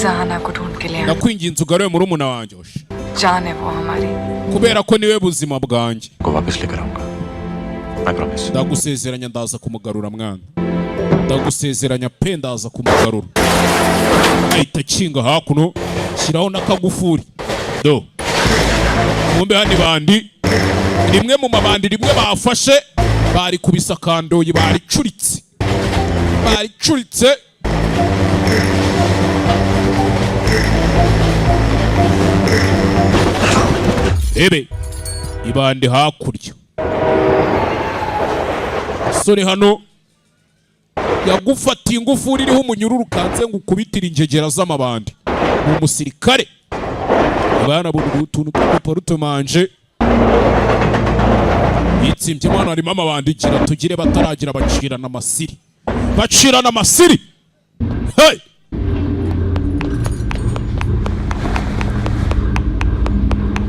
जहाना को ढूंढ के ले nakwinginze ugaruye murumuna wanjye जान है वो हमारी kubera ko niwe buzima bwanjye को वापस लेकर आऊंगा I promise ndagusezeranya ndaza kumugarura mwana ndagusezeranya pe ndaza kumugarura ahita kinga hakuno shyiraho n'akagufuri do mumbe hani bandi rimwe mu mabandi rimwe bafashe bari kubisakandoye baricuritse ebe ibandi hakurya sore hano yagufatiye ingufuri iriho umunyururu kanze ngo ukubitire ingegera z'amabandi ni umusirikare abana buntu utuntu tw'uduparuto manje yitsimbye mwana harimo amabandi gira tugire bataragira bacirana amasiri hey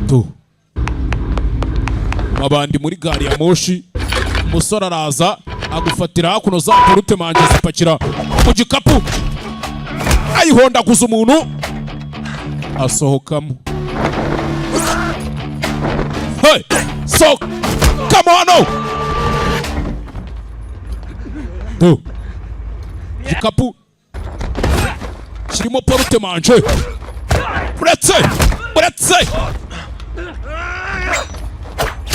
tu abandi muri gari ya moshi umusore araza agufatira hakuno za porute manje zipakira mu gikapu ayihondaguza umuntu asohokamo hey so come on do gikapu kirimo porute manje uretse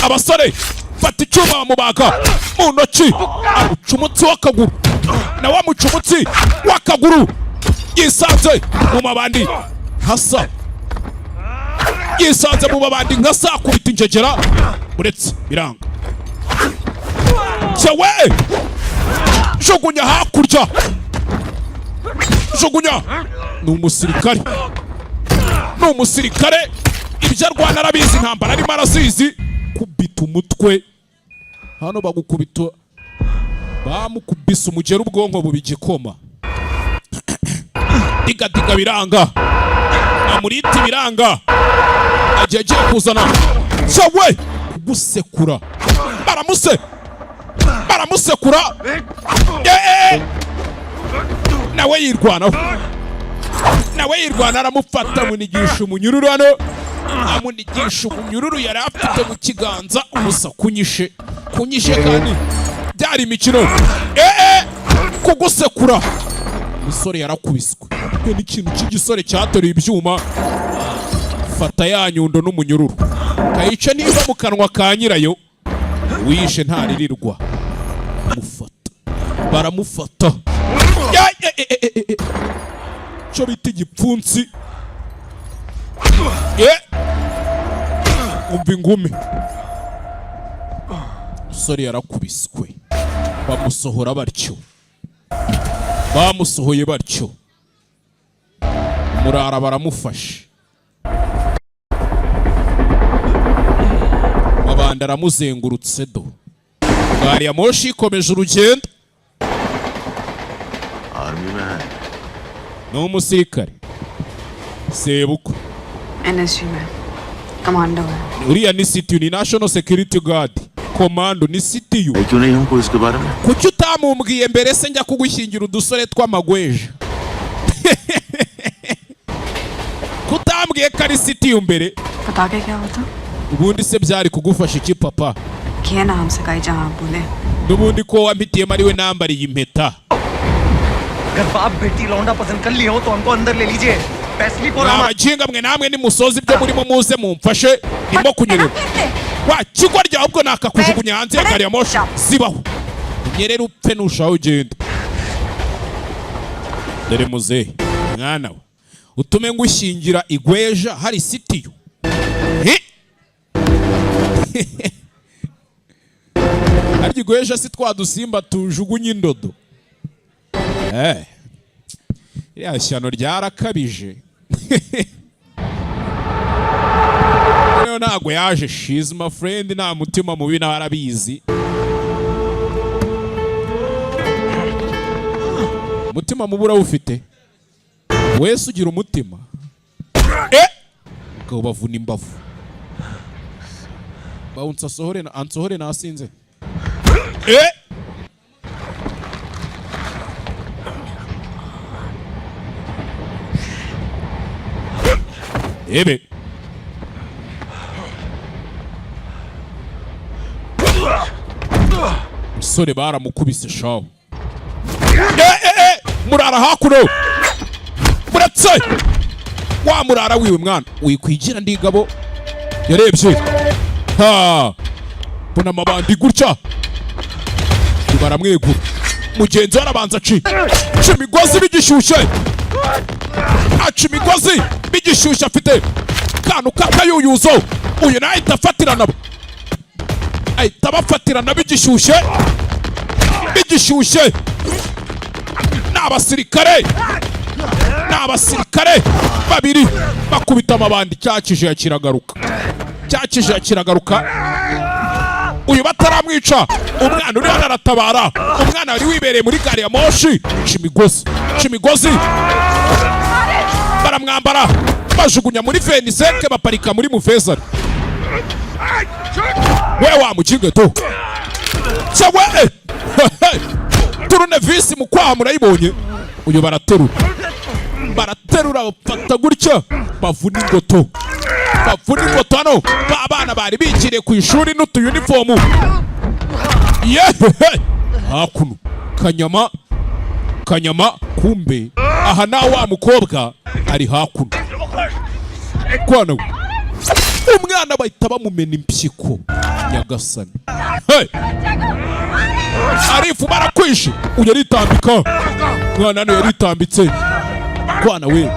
abasore fata icyuma bamubaga mu ntoki amuca umutsi w'akaguru na wa muca umutsi w'akaguru yisanze mu mabandi nkasa akubita ingegera uretse biranga cyewe jugunya hakurya ni umusirikare ibyo arwana arabizi intambara arimo arazizi kubita umutwe hano bamukubise umugera ubwonko bubigikoma digadiga biranga amuriti biranga agiye kuzana cyawe kugusekura baramusekura nawe yirwana aramufata amunigisha umunyururu hano yari afite mu kiganza umusa kunyishe kandi byari imikino kugusekura umusore yarakubiswe n'ikintu cy'igisore cyateruye ibyuma fata ya nyundo n'umunyururu kayica niba mu kanwa ka nyirayo wishe ntaririrwa baramufata cyo bita igipfunsi umva ingumi umusore yarakubiswe bamusohoye batyo murara baramufashe amabanda aramuzengurutse do. Gari ya moshi ikomeje urugendo. Army में है N'umusirikare Sebuko NSG में कमांडो है. uriya ni CTU ni National Security Guard Commando ni CTU. क्यों नहीं हमको इसके बारे में Kuki utamumbwiye mbere se njya kugushyingira udusore tw'amagweje? Kutambwiye ko ari CTU mbere. बता के क्या होता? Ubundi se byari kugufasha iki papa? किए ना हमसे कहीं जहाँ आप बोले. N'ubundi ko wampitiyemo ari we nambariye impeta. अगर बाप बेटी लौंडा पसंद कर लिया हो तो हमको अंदर ले लीजिए. पैसली पोरा Abajinga mwe namwe nimusozi ibyo murimo muze mumfashe ndimo kunyerera. Wa kigwa rya ubwo nakakujugunya hanze ya gari ya moshi zibaho. Unyerera upfe nushaho ugenda. Dore muzehe mwana we utume ngushyingira igweja hari CTU. Arya igweja si twadusimba tujugunye indodo. Iriya shyano ryarakabije. Rero ntago yaje she's my friend nta mutima mubi nawe arabizi. Umutima mubi urawufite wese ugira umutima ukaba bavuna imbavu bawunsa ansohore nasinze ebe musore baramukubise shawo murara hakuno muratse wa murara wiwe mwana wikwigira ndigabo yarebye mbona amabandi gutya baramwegura mugenzi warabanza aca imigozi bigishyushye aca imigozi bigishyushye afite kantu k'akayuyuzo uyu nawe ahita afatirana ahita bafatirana bigishyushye ni abasirikare babiri bakubita amabandi cyakije kiragaruka uyu bataramwica umwana uri hano aratabara umwana wari wibereye muri gari ya moshi imigozi baramwambara bajugunya muri veniseke baparika muri mufezari we wamukinge tu sawe turunevisi mu kwaha murayibonye uyu baraterura bafata gutya bavuna ingoto hano babana bari bikiriye ku ishuri n'utuyunifomu hakuno kanyama kumbe aha na wa mukobwa ari hakuno kwana umwana bahita bamumena impyiko nyagasani arifu barakwishe uyu aritambika mwana hano yaritambitse kwana we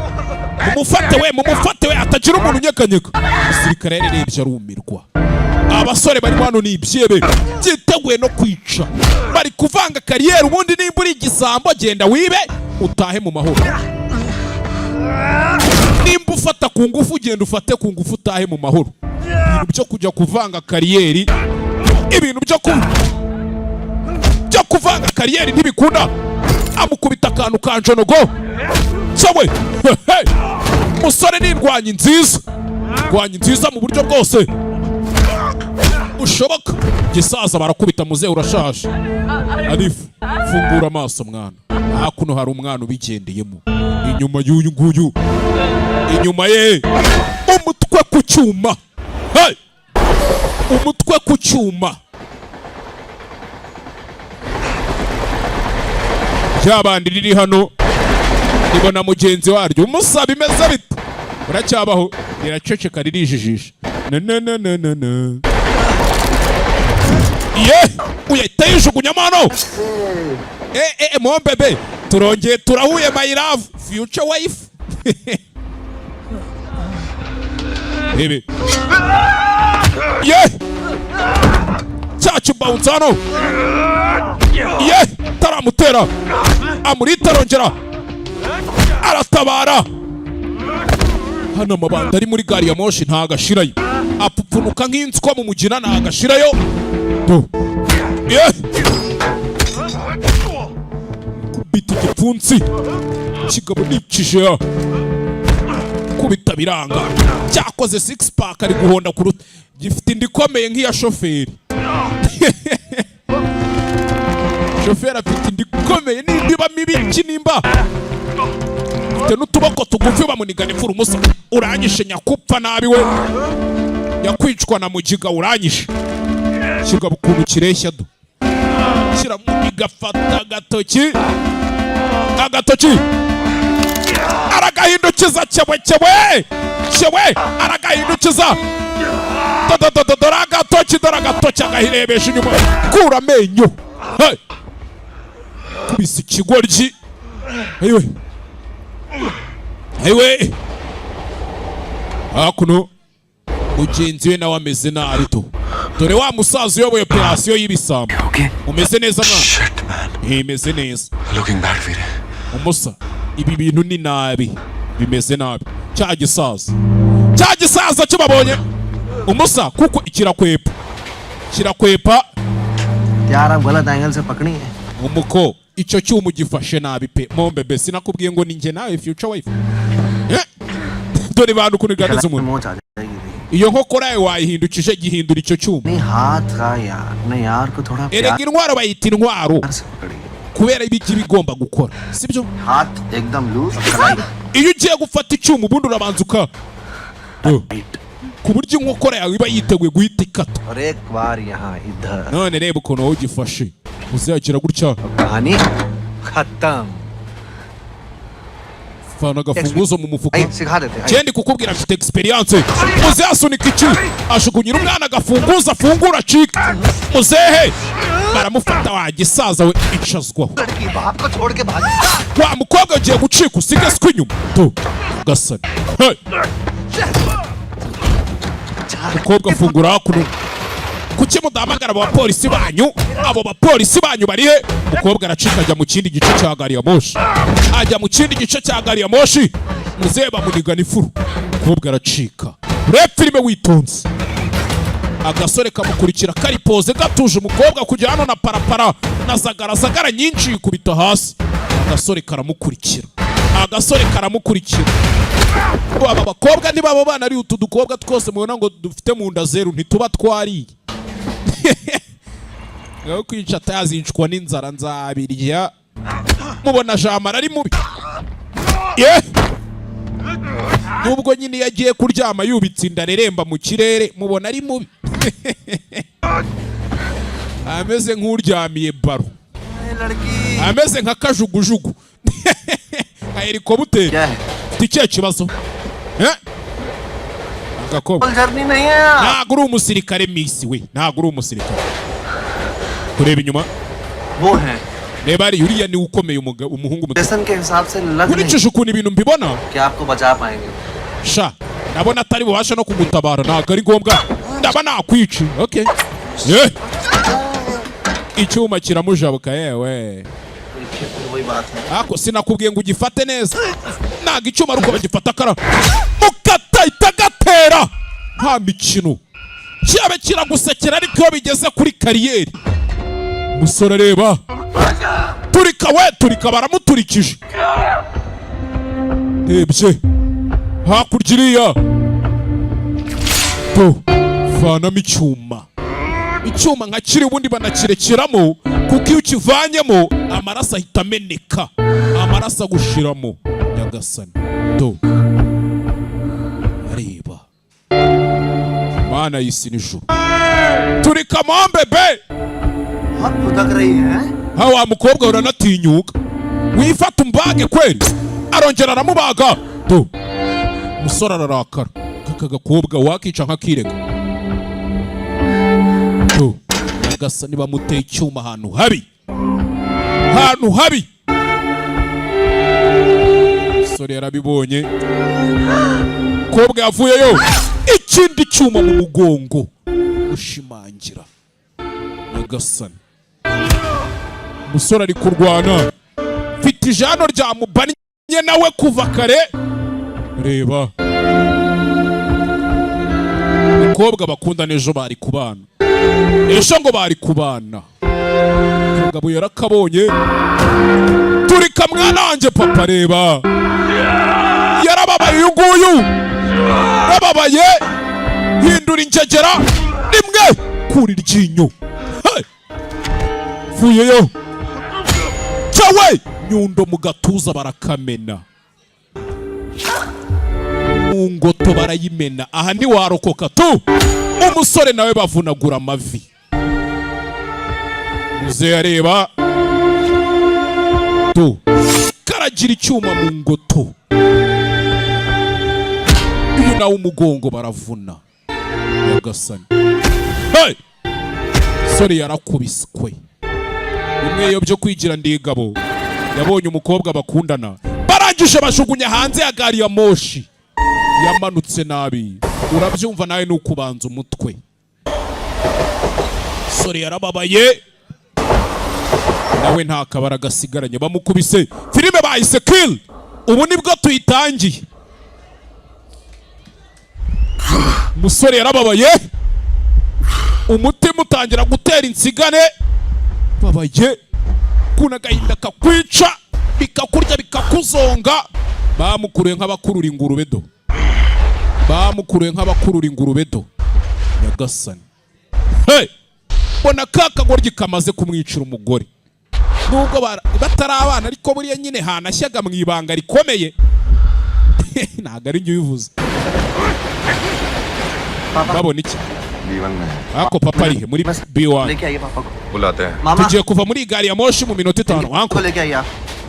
mumufate we atagira umuntu unyeganyega umusirikare yarebye arumirwa abasore bari hano ni ibyebe byiteguye no kwica bari kuvanga kariyeri ubundi nimba uri igisambo genda wibe utahe mu mahoro nimba ufata ku ngufu genda ufate ku ngufu utahe mu mahoro ibintu byo kujya kuvanga kariyeri kuvanga kariyeri ntibikunda amukubita akantu ka njonogo sawe musore ni indwanyi nziza mu buryo bwose ushoboka gisaza barakubita muzehe urashaje arifu fungura amaso mwana hakuno hari umwana ubigendeyemo inyuma y'uyu nguyu inyuma ye umutwe ku cyuma ryabandi riri hano ribona mugenzi waryo umusaba imeze bite uracyabaho riraceceka ririjijisha uyahita yijugunyamo hano mombebe turongeye turahuye my love future wife ebe cyacu bounce hano taramutera amurita arongera aratabara hano amabanda ari muri gari ya moshi ntagashirayo apupfunuka nk'inswa mu mugina nagashirayo do kubita igipfunsi kigabo nikije kubita biranga cyakoze 6 pack ari guhonda ku gifite indikomeye nk'iya shoferi shoferi afite indikomeye n'indiba mibi kinimba te n'utuboko tugufi bamunigana ifuru musa uranyishe nyakupfa nabi we yakwicwa na mugiga uranyishe kigabo ukuntu kireshya do kiramuniga fata agatoki aragahindukiza cyewe aragahindukiza dore agatoki agahirebesha inyuma kura amenyo kubisa ikigoryi ayiwe hakuno mugenzi we nawe ameze nabi to dore wa musaza uyoboye operasiyo y'ibisambo umeze neza mwana imeze neza umusa ibi bintu ni nabi bimeze nabi cya gisaza kibabonye umusa kuko kirakwepa यार आप गलत एंगल से पकड़ी है umuko icyo cyuma gifashe nabi pe mombebe sinakubwiye ngo ninjye nawe future wife dore bantu kuniganiza umuntu iyo nkokora yawe wayihindukije gihindura icyo cyuma नहीं हाथ का यार नहीं यार को थोड़ा erega intwaro bayita intwaro kubera ibiki bigomba gukora sibyo हाथ एकदम loose iyo ugiye gufata icyuma ubundi urabanza uka ku buryo inkokora yawe iba yiteguye guhita ikata और एक बार यहाँ इधर none reba ukuntu wowe ugifashe uzagira gutya कहानी खत्म fana agafunguzo mu mufuka सिखा देते Kendi kukubwira afite experience muzasunika iki ashugunyira umwana agafunguza afungura acika muzehe baramufata wagisaza we icazwaho लड़की बाप को छोड़ के भाग wa mukobwa ugiye gucika usige siko inyuma to gasani mukobwa afungura hakuno kuki mudahamagara abapolisi banyu abo bapolisi banyu bari he mukobwa aracika ajya mu kindi gice cya gari ya moshi ajya mu kindi gice cya gari ya moshi muzehe bamunigana ifuru mukobwa aracika reba filime witonze agasore kamukurikira kari poze gatuje umukobwa kujya hano na parapara na zagara nyinshi yikubita hasi agasore karamukurikira aba bakobwa ntibaba bana ari utu dukobwa twose mubona ngo dufite mu nda zeru ntituba twariye ngaho kwica atayazinshwa n'inzara nzabirya mubona jamara ari mubi nubwo nyine yagiye kuryama yubitse inda reremba mu kirere mubona ari mubi ameze nk'uryamiye baro ameze nka kajugujugu nka helikopteri icyo kibazo agakobwa ntabwo uri umusirikare misi we ntabwo uri umusirikare kureba inyuma reba ari uriya ni ukomeye umuhungu muto nkurikije ukuntu ibintu mbibona sha ndabona atari bubasha no kugutabara ntabwo ari ngombwa ndaba nakwica okay icyuma kiramujabuka yewe ako sinakubwiye ngo ugifate neza ntabwo icyuma ari uko bagifata kara mukatahita gatera nta mikino cyabe kiragusekera ariko iyo bigeze kuri kariyeri musore reba turika baramuturikije rebye hakurya iriya to vanamo icyuma nka kiri ubundi banakirekeramo kuko iyo ukivanyemo amaraso ahita ameneka amaraso agushiramo nyagasani to areba mana y'isi n'ijuru turika mombebe wa mukobwa uranatinyuka wifata umbage kweli arongera aramubaga to umusore ararakara kaka gakobwa wakica nk'akirega to nyagasani bamuteye icyuma ahantu habi umusore yarabibonye kobwa yavuyeyo ikindi cyuma mu mugongo ushimangira nyagasani umusore ari kurwana mfite ijano ryamubanye nawe kuva kare reba umukobwa bakundana ejo bari kubana, ejo ngo bari kubana. Umugabo yarakabonye, turika mwana wanjye papa reba, yarababaye uyu nguyu, yababaye, hindura injegera rimwe kuri iryinyo, vuyeyo cyawe nyundo mu gatuza barakamena, mu ngoto barayimena. Aha ndi warokoka tu, umusore nawe bavunagura amavi. Muze areba tu karagira icyuma mu ngoto, uyu nawe umugongo baravuna. Yagasani hey! Sore yarakubiswe bimwe yo byo kwigira ndigabo. Yabonye umukobwa bakundana, barangije bashugunya hanze ya gari ya moshi, yamanutse nabi. Urabyumva nawe nuko ubanza umutwe. Sore yarababaye, nawe nta kabara gasigaranye, bamukubise. Filime bahise kill. Ubu nibwo tuyitangiye. Musore yarababaye, umutima utangira gutera insigane, babaye kuna gahinda kakwica, bikakurya bikakuzonga. Bamukuruye nk'abakurura ingurube do, bamukuruye nk'abakurura ingurube do. Nyagasani hey! Bona kakagoryi kamaze kumwicira umugore, nubwo batari abana ariko buriya nyine hanashyaga mu ibanga rikomeye. Ntago ari njye ubivuze. Babona iki? Ako papa arihe muri B1? Tugiye kuva muri gari ya moshi mu minota 5. Anko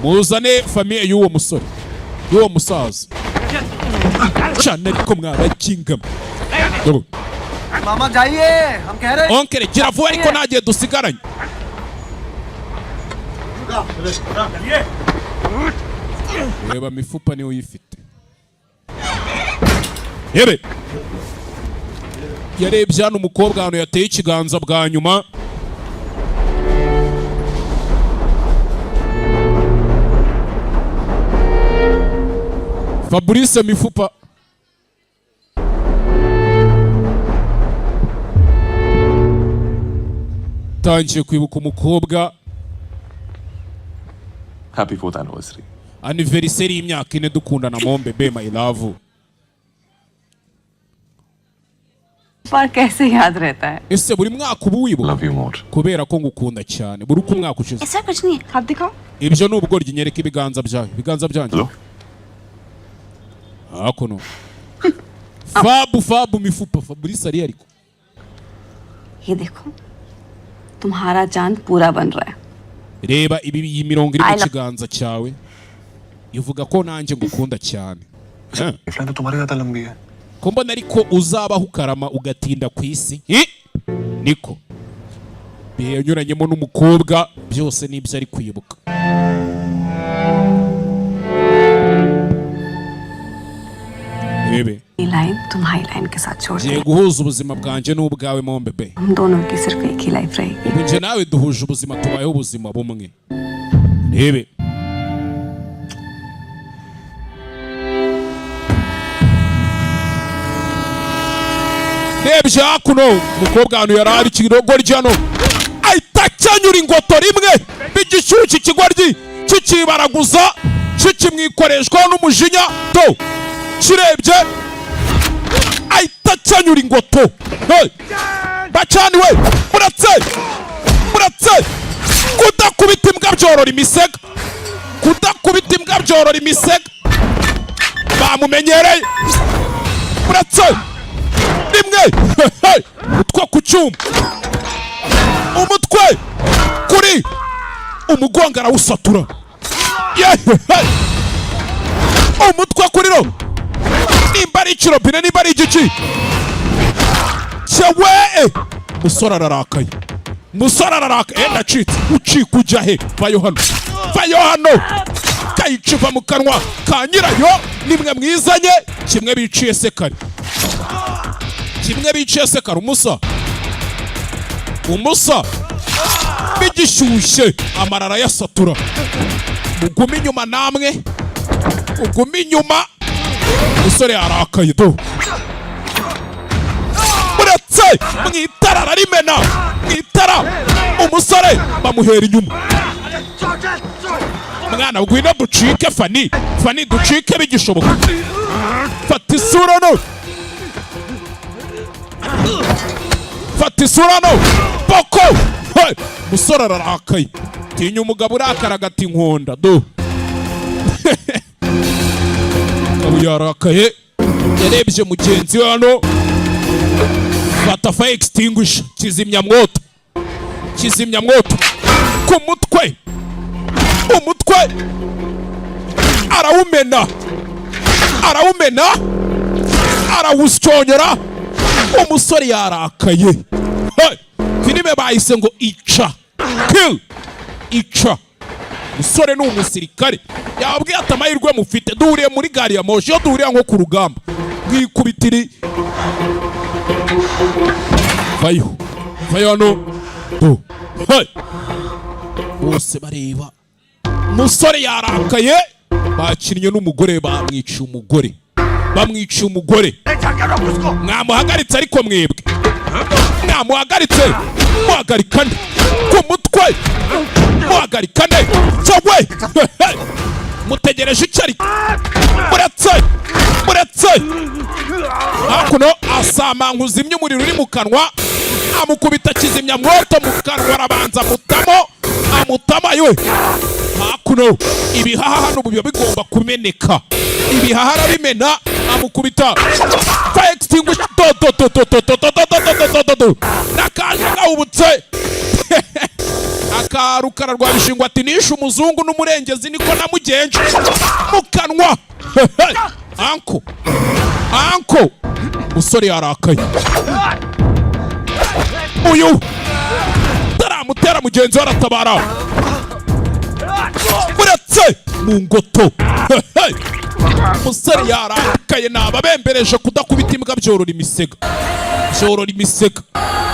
muzane famiye y'uwo musore, y'uwo musaza cyane ariko mwabakingama. मामा जाइए, हम कह रहे हैं। Onkere gira vuba ariko nagiye dusigaranye. Reba mifupa niyo uyifite. Yebe yarebye hano umukobwa hano yateye ikiganza bwa nyuma. Fabrice mifupa tangiye kwibuka umukobwa. Happy 4th anniversary. Anniversary y'imyaka 4 dukundana mombe be my love. पर कैसे याद रहता है? Ese buri mwaka ubu wibuka? Love you more. Kubera ko ngukunda cyane. Buri uko umwaka ushize. ऐसा कुछ नहीं है, हाथ दिखाओ. Ibyo n'ubugoryi nyereka ibiganza byawe. Ibiganza byanjye. Hello? Hakuno. Fabu mifupa Fabrice ari ariko. ये देखो, तुम्हारा चांद पूरा बन रहा है. Reba ibi mirongo iri mu kiganza cyawe. Ivuga ko nanjye ngukunda cyane. Iflani तो तुम्हारी ज़्यादा लंबी है. Ko mbona ariko uzabaho ukarama ugatinda ku isi. Niko. Biyanyuranyemo n'umukobwa byose nibyo ari kwibuka. Bebe. Line तुम्हारी लाइन के साथ छोड़ Giye guhuza ubuzima bwanje n'ubwawe mombe be. हम दोनों की सिर्फ एक ही लाइफ रहेगी. Ubu nje nawe duhuje ubuzima, tubayeho ubuzima bumwe. Bebe. Nebye hakuno umukobwa hano yarari kirogoryi hano ahita cyanyura ingoto rimwe bigishyushye ikigoryi kikibaraguza kikimwikoreshwa n'umujinya to kirebye ahita cyanyura ingoto. Bacaniwe muratse kudakubita imbwa byorora imisega, kudakubita imbwa byorora imisega bamumenyereye. Muratse rimwe umutwe ku cyuma, umutwe kuri umugongo arawusatura. Umutwe kuri ro nimba ari ikirobine nimba ari igiki cyewe. Musore ararakaye, musore ararakaye. Ndacitse ucika ujya he? Vayo hano kayicuva mu kanwa ka nyirayo. Nimwe mwizanye kimwe biciye sekari, kimwe biciye sekari. Umusa bigishyushye amarara yasatura. Mugume inyuma namwe, mugume inyuma. Musore arakaye do buretse mu itara ararimena mu itara umusore bamuhera inyuma mwana ngwino ducike Fani ducike bigishoboka fata isura no poko musore ararakaye tinya umugabo urakara agati inkonda do umugabo yarakaye yarebye mugenzi we hano fata fire extinguisher kizimyamwoto ku mutwe arawumena arawusyonyora umusore yarakaye filime bahise ngo ica umusore ni umusirikare yababwiye ati amahirwe mufite duhuriye muri gari ya moshi iyo duhuriye nko ku rugamba mwikubitiri vayo hano bose bareba umusore yarakaye bakinnye n'umugore bamwiciye umugore mwamuhagaritse ariko mwebwe muhagarikane ku mutwe muhagarikane cyowe mutegereje icyo ari muretse hakuno asamanguza imyumuriro uri mu kanwa amukubita kizimyamwoto mu kanwa arabanza amutama yo hakuno ibihaha hano biba bigomba kumeneka ibihaha arabimena amukubita fire extinguisher nakaje gahubutse akarukara rwa bishingwa ati nishe umuzungu n'umurengezi niko namugenje mu kanwa anko musore yarakaye uyu taramutera mugenzi we aratabara muretse mu ngoto musore yarakaye nababembereje kudakubita imbwa byorora imisega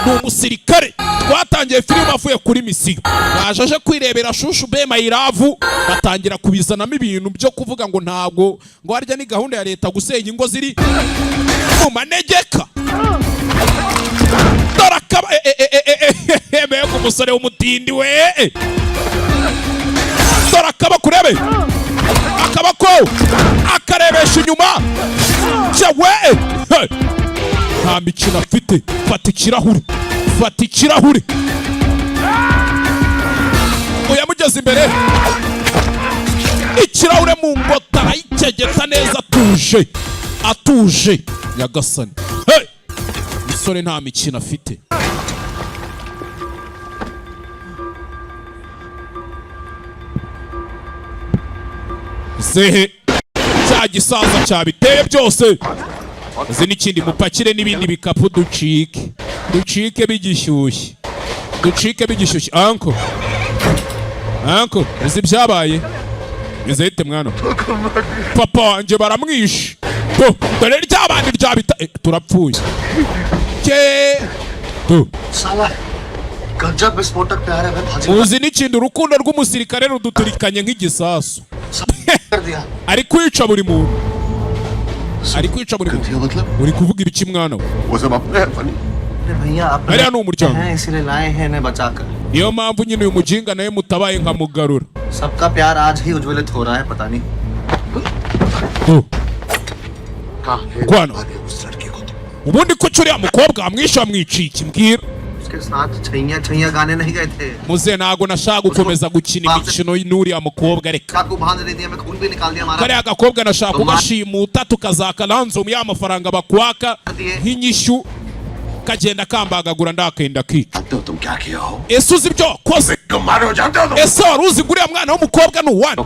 ni umusirikare twatangiye filime avuye kuri misiyo yaje kwirebera shushu bema iravu batangira kubizanamo ibintu byo kuvuga ngo ntabwo ngo harya ni gahunda ya leta gusenya ingo ziri mu manegeka dorakaba mbega umusore w'umutindi we dorakaba kurebe akabako akarebesha inyuma cyawe nta mikino afite fata ikirahure uyamugeze imbere ikirahure mu ngota arayikegeta neza atuje nyagasani umusore nta mikino afite zehe cya gisaza cyabiteye byose uzi n'ikindi mupakire n'ibindi bikapu ducike bigishyushye anko uzi byabaye bizahite mwana papa wanjye baramwishe dore ry'abandi ryabita turapfuye uzi n'ikindi urukundo rw'umusirikare ruduturikanye nk'igisasu ari kwica buri muntu uri kuvuga ibiki mwana we hariya ni umuryango niyo mpamvu nyine uyu mujinga nawe mutabaye nkamugarura kwana ubundi ko uriya mukobwa wamwishe wamwiciye iki mbwira muze ntago nashaka gukomeza gukina imikino n'uriya mukobwa reka kariya gakobwa nashaka kugashimuta tukazakaranzoma ya mafaranga bakwaka nk'inyishyu kagenda kambagagura ndakenda kica ese uzi ibyo wakoze ese wari uzi ngo uriya mwana w'umukobwa ni uwande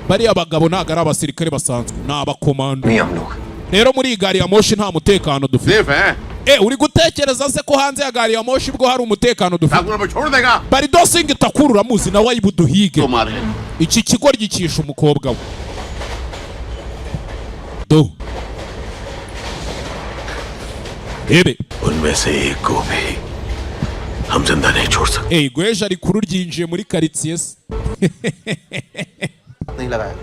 bariya bagabo ntago ari abasirikare basanzwe ni abakomando rero muri iyi gari ya moshi nta mutekano dufite uri gutekereza se ko hanze ya gari ya moshi bwo hari umutekano dufite bari dosingi takuru uramuzi nawe ayibuduhige iki kigo ryikisha umukobwa we do ebe उनमें से एक को भी हम जिंदा नहीं छोड़ सकते gweje ari kuru ryinjiye muri quartier नहीं लगाया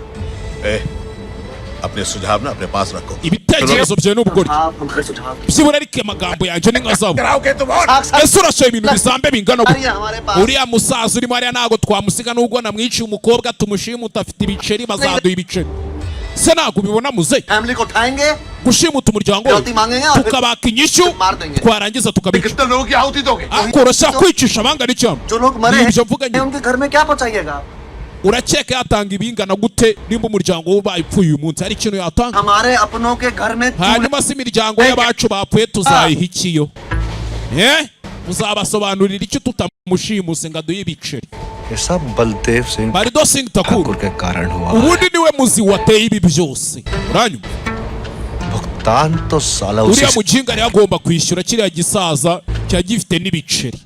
अपने सुझाव ना अपने पास रखो ibitekerezo byawe n'ubugoryi byibura ariko amagambo yanjye ni nka zabu ese urashoye ibintu bisambe bingana gutya uriya musaza urimo hariya ntabwo twamusiga n'ubwo namwiciye umukobwa tumushimuta afite ibiceri bazaduha ibiceri se ntabwo ubibona muze gushimuta umuryango we tukabaka inyishyu twarangiza tukabica akoroshya kwicisha abangana icyano nibyo mvuga nyine urakeka yatanga ibingana gute nimba umuryango we bayipfuye uyu munsi hari ikintu yatanga hanyuma se imiryango y'abacu bapfuye tuzayiha ikiyo uzabasobanurira icyo tutamushimuse ngo aduhe ibiceri Barido Singh Thakur ubundi niwe muzi wateye ibi byose uranyuma uriya mujinga yari agomba kwishyura kiriya gisaza cyari gifite n'ibiceri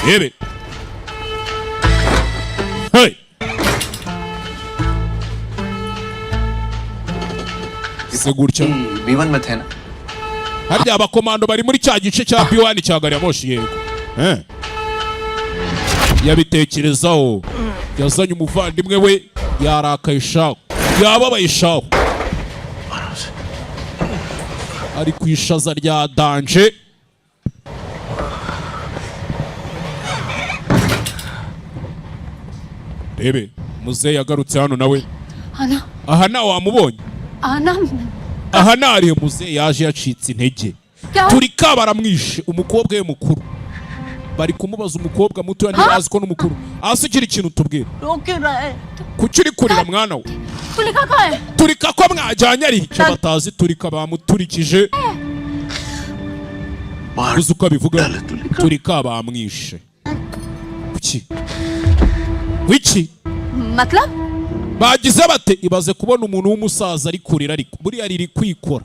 yebe hey se gutya B1 में थे ना harya abakomando bari muri cya gice cya B1 cya gari ya moshi yego yabitekerezaho yazanye umuvandimwe we yarakaye shaho yababaye shaho ari ku ishaza rya danje rebe muzehe yagarutse hano nawe aha nawe wamubonye aha nariye muzehe yaje yacitse intege turi kabaramwishe umukobwa we mukuru bari kumubaza umukobwa muto ntibazi ko n'umukuru hasi ugira ikintu tubwira kuki uri kurira mwana we turika ko mwajyanye ari icyo batazi turika bamuturikije uzi uko abivuga turika bamwishe kuki wiki bagize bate ibaze kubona umuntu w'umusaza ari kurira ariko buriya riri kwikora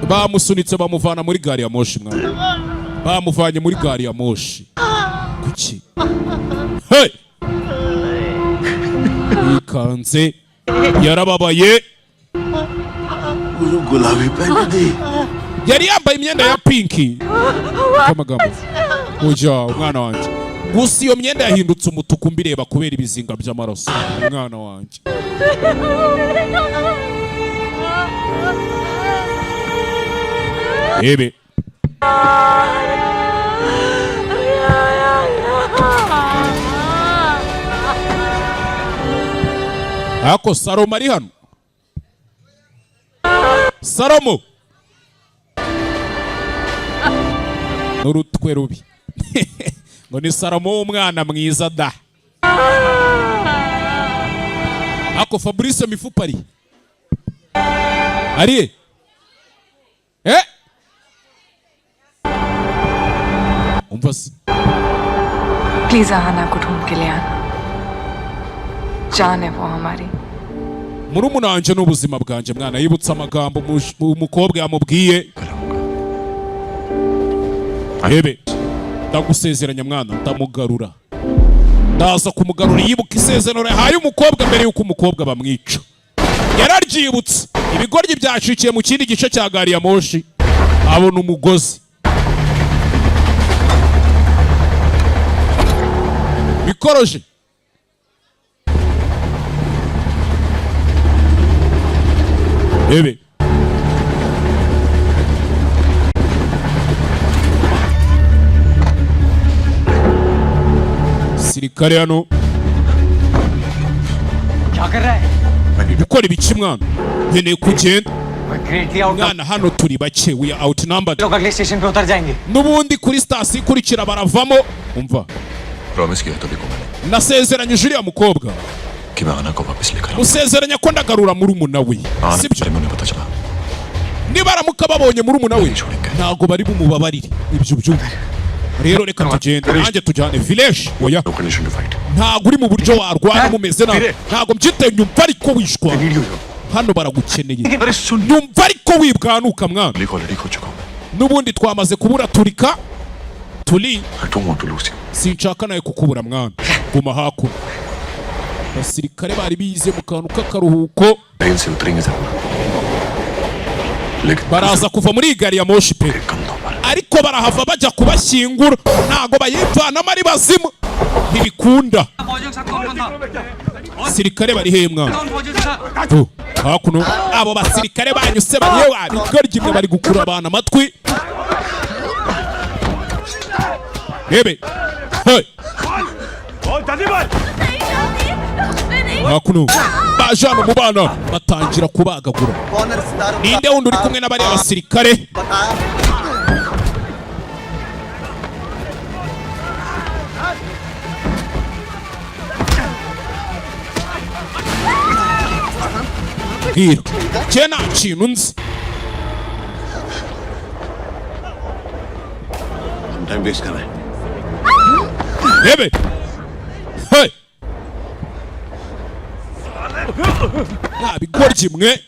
bamusunitse bamuvana muri gari ya moshi mwana bamuvanye muri gari ya moshi kuki hey ikanze yarababaye yari yambaye imyenda ya pinki kamagambo ujya umwana wanjye gusa iyo myenda yahindutse umutuku mbireba kubera ibizinga by'amaraso umwana wanjye ebe ako Salomo ari hano Salomo n'urutwe rubi ngo ni Salomo w'umwana mwiza da ako Fabrice mifupa ari umva se please आना को ढूंढ के ले आना जान है वो हमारी murumuna wanje n'ubuzima bwanje mwana yibutsa amagambo umukobwa yamubwiye Ebe ndagusezeranya mwana ndamugarura ndaza kumugarura yibuka isezerano yahaye umukobwa mbere yuko umukobwa bamwica yararyibutse ibigoryi byashikiye mu kindi gice cya gari ya moshi abona umugozi bikoroje Ebe sirikare hano gukora ibiki mwana nkeneye kugenda mwana hano turi bake we are outnumbered n'ubundi kuri sitasiyo ikurikira baravamo umva nasezeranyije uriya mukobwa musezeranya ko ndagarura murumuna we sibyo niba aramuka babonye murumuna we ntago bari bumubabarire ibyo byumva rero reka tugende nanjye tujyane village oya ntago uri mu buryo warwana mumeze nabi ntago mbyite nyumva ariko wishwa hano baragukeneye nyumva ariko wibwanuka mwana n'ubundi twamaze kubura turika turi sinshaka nawe kukubura mwana guma hakuno abasirikare bari bize mu kantu k'akaruhuko baraza kuva muri gari ya moshi pe ariko barahava bajya kubashyingura ntago bayivanamo ari bazima ntibikunda basirikare bari he mwana hakuno abo basirikare banyuse bariye wabigoryi imwe bari gukura abantu amatwi Bebe hey hakuno bajana mu bana batangira kubagagura ninde wundi uri kumwe n'abari abasirikare Hiro cyena kintu nzi time waste कर रहा है Bebe hey bigoryi mwe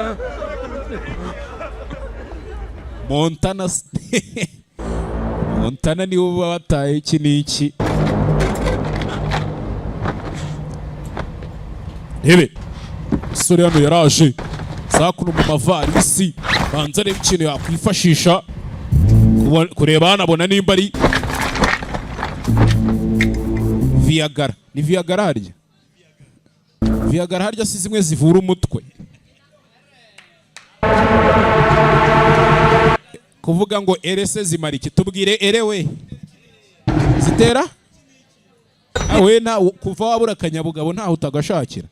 Montana niwe bataye iki n'iki Bebe sore hano yaraje sakuno mu mavarisi banza reba ikintu yakwifashisha kureba hanabona nimba ari Viagra ni Viagra harya Viagra harya si zimwe zivura umutwe kuvuga ngo erese zimara iki tubwire erewe zitera awe na kuva wabura akanyabugabo ntaho utagashakira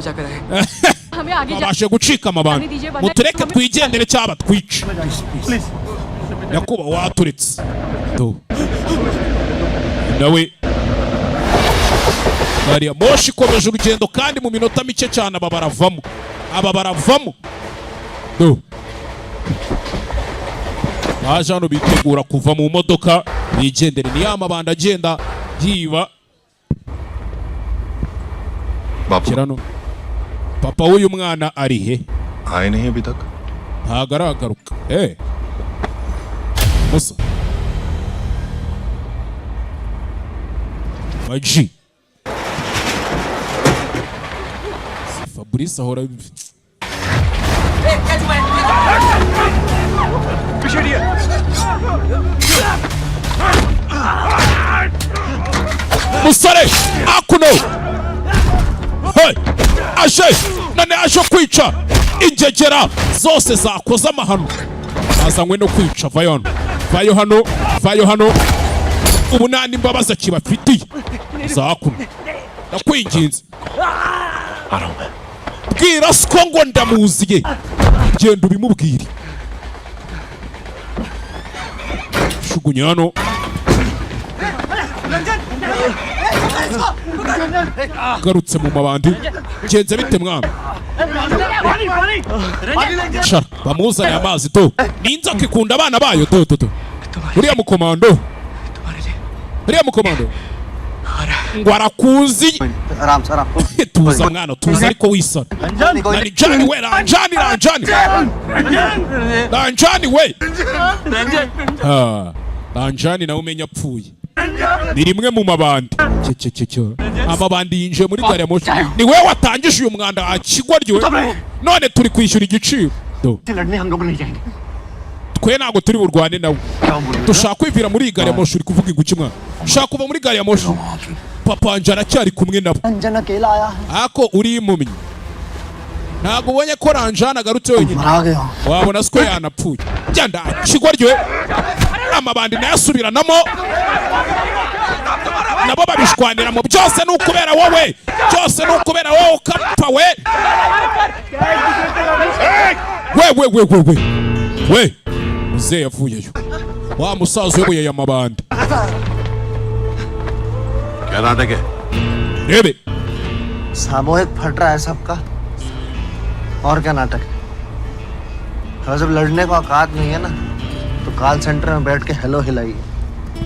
babashe gucika amabanga mutureke twigendere cyaba twice yakuba waturetse nawe Gariya moshi ikomeje urugendo kandi mu minota mike cyane aba baravamo baje hano bitegura kuva mu modoka bigendere ni amabanda agenda yiba kirano papa w'uyu mwana ari he आए नहीं अभी तक ntago aragaruka musa Maji Fabrice ahora musore akuno hey ashe none aje kwica ingegera zose zakoze amahano azanywe no kwica vayo hano ubu nandi mbabaza kibafitiye zakuno nakwinginze bwira siko ngo ndamuziye genda ubimubwire shugunya hano garutse mu mabandi genze bite mwana shara bamuzaniye amazi to n'inzoka ikunda abana bayo to uriya mukomando ngo arakuzi tuza mwana tuza ariko wisana Ranjani we Ranjani nawe umenya apfuye ni rimwe mu mabandi amabandi yinjiye muri gari ya moshi ni we watangije uyu mwanda akigwa ryiwe none turi kwishyura igiciro twe ntabwo turi burwane nawe dushaka kwivira muri gari ya moshi uri kuvuga inguki mwana ushaka kuva muri gari ya moshi papa wanje aracyari kumwe nabo ako uri impumyi ntabwo ubonye ko Ranjani agarutse wenyine wabona siko yanapfuye genda akigwa ryiwe amabandi nayasubiranamo nabo babishwanira mu byose n'ukubera wowe ukapfa we muzehe yavuyeyo wa musaza uyoboye aya mabandi क्या नाटक है rebe सामूहिक फट रहा है सबका और क्या नाटक है अगर जब लड़ने का औकात नहीं है ना तो कॉल सेंटर में बैठ के हेलो हिलाइए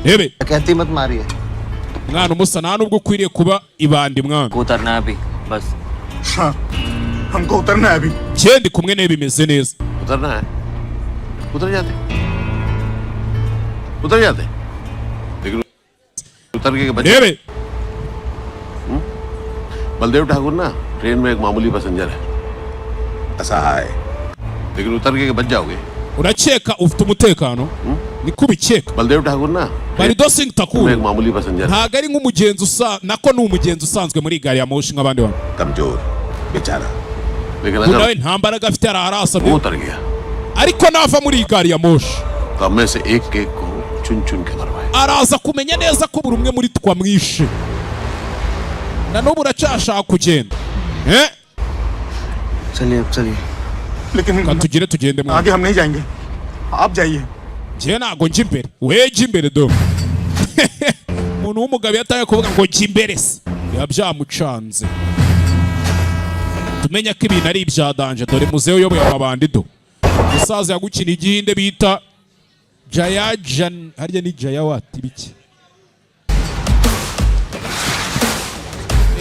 rebe कहती मत मारिए mwana umusa nta nubwo ukwiriye kuba ibandi mwana उतरना है अभी बस हमको उतरना है अभी cyendi kumwe ne bimeze neza उतरना है उतर जाते लेकिन उतर के बच्चे rebe बलदेव ठाकुर ना ट्रेन में एक मामूली पैसेंजर है ऐसा है लेकिन उतर के बच जाओगे urakeka ufite umutekano niko ubikeka. Baldev ठाकुर ना Barido Singh Thakur एक मामूली passenger ntago ari nk'umugenzi nako ni umugenzi usanzwe muri gari ya moshi nk'abandi bantu. कमजोर बेचारा लेकिन nawe अगर nta mbaraga afite arasamye वो उतर गया ariko nava muri gari ya moshi तो हम में से एक को चुन चुन के मरवाए araza kumenya neza ko buri umwe muri twamwishe na n'ubu uracyashaka kugenda चलिए अब चलिए लेकिन tugende आगे हम नहीं जाएंगे आप जाइए njye ntago njya imbere we jya imbere do umuntu w'umugabo yataye kuvuga ngo jya imbere se biba byamucanze tumenya ko ibintu ari ibya danje dore muzehe uyoboye amabandi do umusaza yagukina igihinde bita Jaya Jan harya ni Jaya wati biki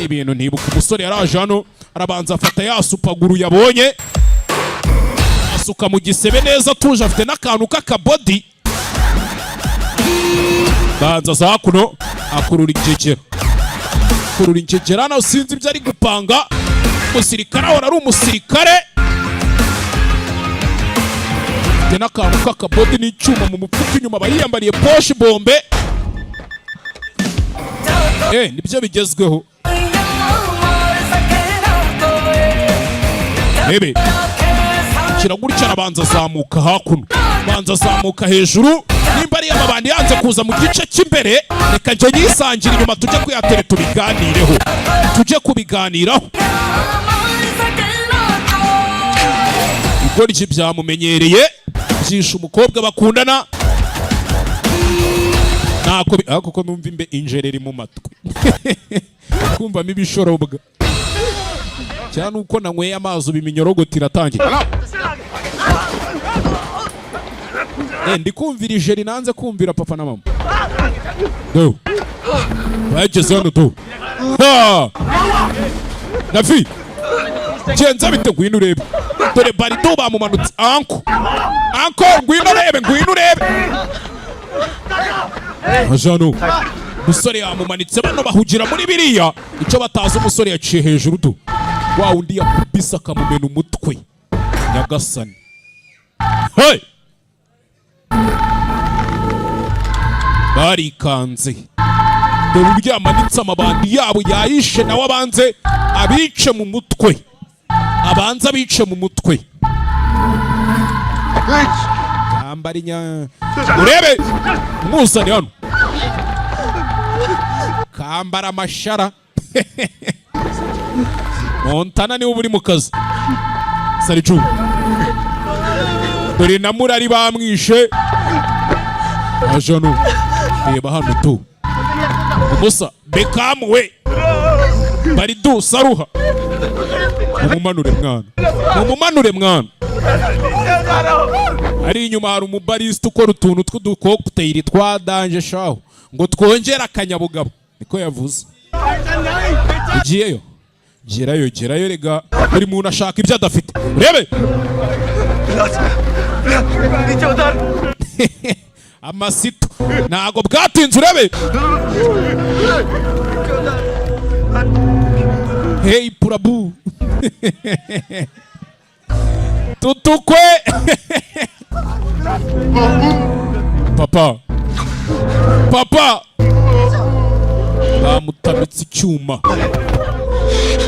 ibintu ntibuka umusore yaraje hano arabanza afata ya supaguru yabonye asuka mu gisebe neza tuje afite n'akantu k'akabodi banza za kuno akurura ingegera hano sinzi ibyo ari gupanga umusirikare ahora ari umusirikare afite n'akantu k'akabodi n'icyuma mu mufuka inyuma aba yiyambariye poshi bombe nibyo bigezweho ebe kiragurikira arabanza azamuka hakuno banza azamuka hejuru nimba ari amabandi yanze kuza mu gice cy'imbere reka njye nisangira inyuma tujye kuyatere tubiganireho tujye kubiganiraho igoryi byamumenyereye byishe umukobwa bakundana ntako kuko numva imbe injereri mu matwi kumvamo ibishorobwa cyane uko nanyweye amazi ubu iminyorogoto iratangira ndi kumvira ijeri nanze kumvira papa na mama do bageze hano do Nafi genza bite ngwino urebe dore Barido bamumanutse anko ngwino urebe ajano umusore yamumanitse bano bahugira muri biriya icyo batazi umusore yaciye hejuru do wa undi yakubise akamumena umutwe nyagasani hey barikanze dore uburyo yamanitse amabandi yabo yayishe nawe abanze abice mu mutwe kambarinya urebe umuzane hano kambara amashara Montana niwe uri mu kazi Saricu dore na Murari bamwishe ajano reba hano tu umusa Beckham we Barido Saruha umumanure mwana ari inyuma hari umubarista ukora utuntu tw'udukokuteyiri twa danje shaho ngo twongere akanyabugabo niko yavuze ugiyeyo gerayo rega buri muntu ashaka ibyo adafite urebe amasito ntago bwatinze urebe hey purabu tutukwe papa bamutamitse icyuma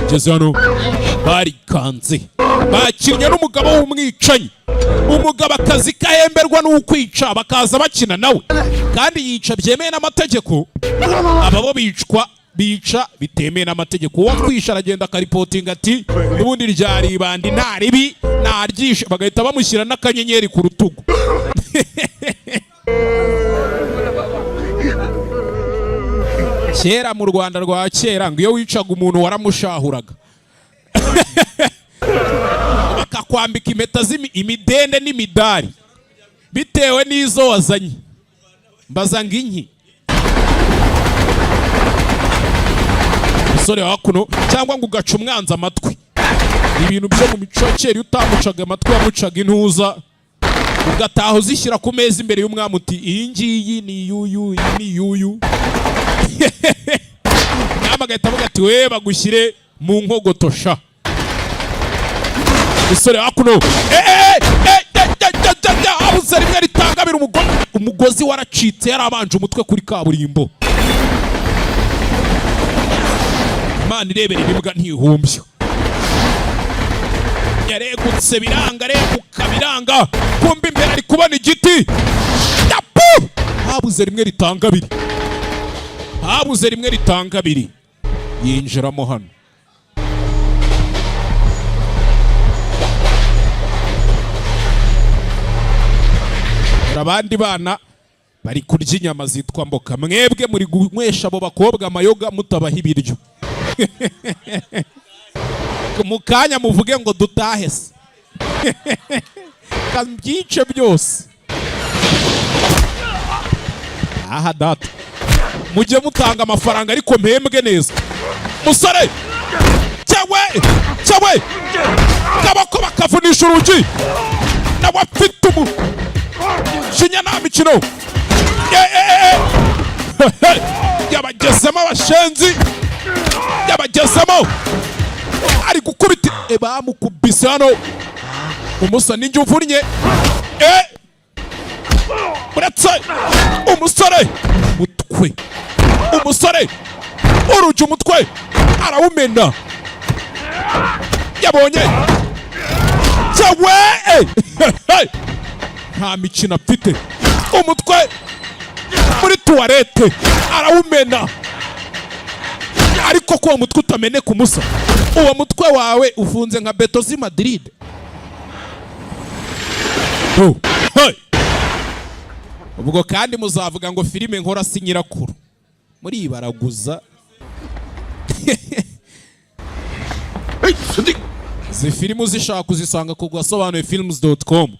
ngeze hano barikanze bakinnye n'umugabo w'umwicanyi umugabo akazi kahemberwa n'ukwica bakaza bakina nawe kandi yica byemeye n'amategeko ababo bica bitemeye n'amategeko uwo twisha aragenda akaripotinga ati n'ubundi ryari ibandi nta ribi naryishe bagahita bamushyira n'akanyenyeri ku rutugu kera mu Rwanda rwa kera ngo iyo wicaga umuntu waramushahuraga bakakwambika impeta imidende n'imidari bitewe n'izo wazanye mbaza ngo inki umusore wa kuno cyangwa ngo ugaca umwanzi amatwi ibintu byo mu mico kera iyo utamucaga amatwi wamucaga intuza ugataha uzishyira ku meza imbere y'umwami uti iyi ngiyi ni yuyu iyi ni yuyu nama agahita avuga ati we bagushyire mu nkogotosha umusore wa kuno abuze rimwe ritanga kabiri umugozi waracitse yarabanje umutwe kuri kaburimbo. Imana irebera ibimbwa ntihumbya. Yaregutse biranga, areguka biranga, kumva imbere ari kubona igiti. Yapu! Habuze rimwe ritanga abiri. Habuze rimwe ritanga abiri. Yinjiramo hano. Abandi bana bari kurya inyama zitwa mboka. Mwebwe muri gunywesha abo bakobwa amayoga mutabaha ibiryo. Mukanya muvuge ngo dutahe se. Kambyice byose. Aha data. Mujye mutanga amafaranga ariko mpembwe neza. Musore! Cyawe! Kabako bakavunisha urugi. Nawe afite shinya nta mikino. Yabagezemo abashenzi. Yabagezemo. Ari gukubita bamukubise hano. Umusa ninjye uvunnye. Uretse umusore mutwe. Umusore uruja umutwe arawumena. Yabonye. Cyawe! Nta mikino afite. Umutwe muri tuwarete arawumena. Ariko ko uwo mutwe utameneka umusa. Uwo mutwe wawe ufunze nka beto zi Madrid. Ubwo kandi muzavuga ngo filime nkora si nyirakuru. Muri baraguza. Izi filime uzishaka kuzisanga ku Gasobanuye films.com.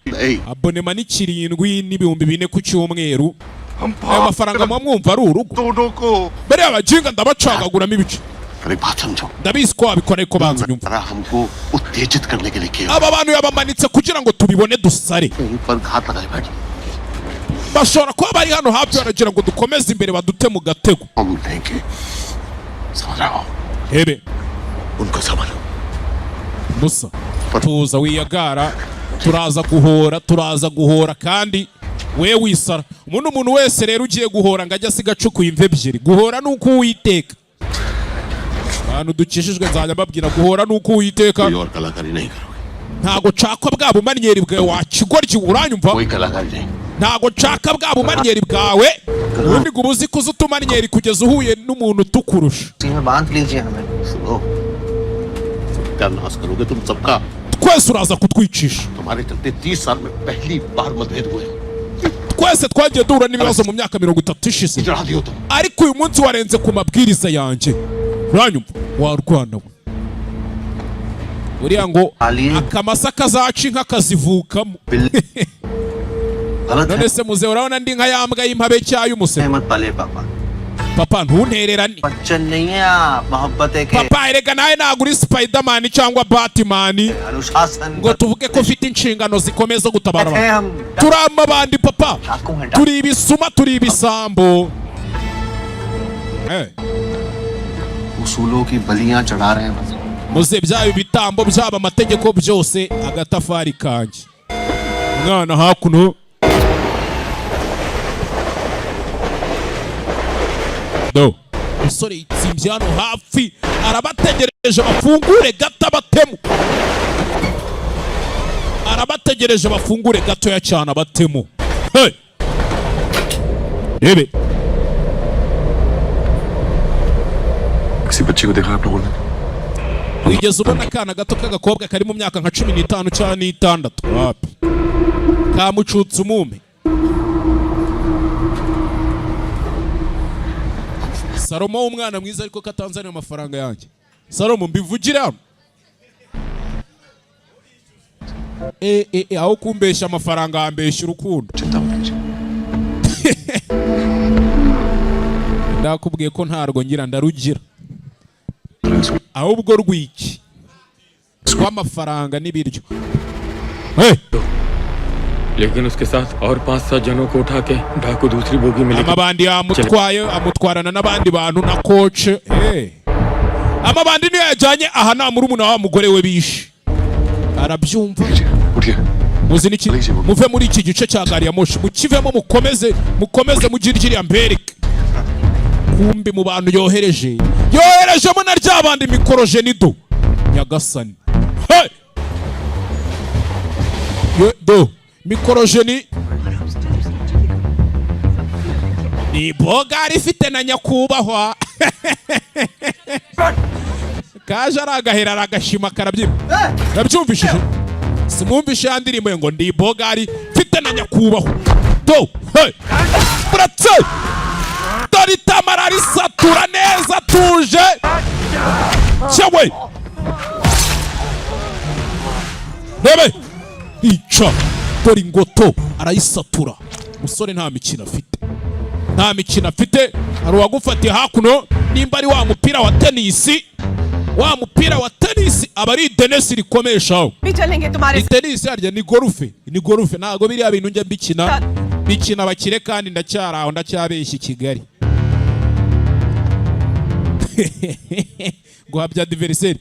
Abonema ni 7,400 ku cyumweru. Ayo mafaranga mwumva ari urugo. Bari abajinga ndabacagaguramo ibice. Ndabizi ko wabikora ariko banza nyumva. Aba bantu yabamanitse kugira ngo tubibone dusare. Bashobora kuba bari hano hafi baragira ngo dukomeze imbere badute mu gatego. Hebe Musa tuza wiyagara, turaza guhora kandi we wisara. Umuntu wese rero ugiye guhora ngo ajya asiga cukuye imve ebyiri. Guhora nuko Uwiteka. Abantu dukishijwe nzajya mbabwira guhora nuko Uwiteka. Ntago cakwa bwa bumanyeri bwawe wakigoryi uranyumva? Ntago caka bwa bumanyeri bwawe. Ubundi gubuzi kuza utumanyeri kugeza uhuye n'umuntu utukurusha. Twese uraza kutwicisha. Twese twagiye duhura n'ibibazo mu myaka 30 ishize. Ariko uyu munsi warenze ku mabwiriza yanjye. Uranyumva? Warwana we. Uriya ngo akamasa kazaca inka kazivukamo. None se muze urabona ndi nka yambwa y'impabe cyayo umusore. Papa ntuntererane. Papa erega nawe naguri Spiderman cyangwa Batman ngo tuvuge ko ufite inshingano zikomeye zo gutabara abantu. Turama bandi papa. Turi ibisuma, turi ibisambo. usulo ki baliyan chढ़ा रहे हैं. Muze byayo bitambo byaba amategeko byose agatafari kanje. Mwana hakuno. Do. Musore itsimvye hano hafi arabategereje bafungure gato abatemu. Arabategereje bafungure gato ya cyane abatemu. Hey. Rebe. किसी बच्चे को देखा आप लोगों ने? Wigeze ubona akana gato k'agakobwa kari mu myaka nka 15 cyangwa 16 wapi kamucutse umume. Salomo umwana mwiza ariko katanzania amafaranga yanjye. Salomo mbivugire hano. Aho kumbesha amafaranga ambesha urukundo. Ndakubwiye ko ntarwo ngira ndarugira. Ahubwo rwiki rw'amafaranga n'ibiryo. लेकिन उसके साथ और 5-7 जनों को उठा के डाकू दूसरी बोगी में amabandi yamutwaye amutwarana n'abandi bantu na coach. Amabandi niyo yajyanye aha nta murumuna wa mugore we bishe arabyumva. muzi niki muve muri iki gice cya gari ya moshi mukivemo mukomeze mugire kiriya mbereke kumbi mu bantu yoherejemo na rya bandi mikorojenido nyagasani hey do mikorojeni ni bogari ifite na nyakubahwa kaje aragahera aragashima karabyima nabyumvishije simwumvishe ya ndirimbo ngo ndi bogari mfite na nyakubahwa do hey buratse dore itamara risatura neza tuje cyewe rebe ica dore ingoto arayisatura musore nta mikino afite hari uwagufatiye hakuno nimba ari wa mupira wa tenisi aba ari denesi rikomeshaho tenisi harya ni gorufe ntabwo biriya bintu njya mbikina bakire kandi ndacyaraho ndacyabeshya i Kigali guhabya adversaire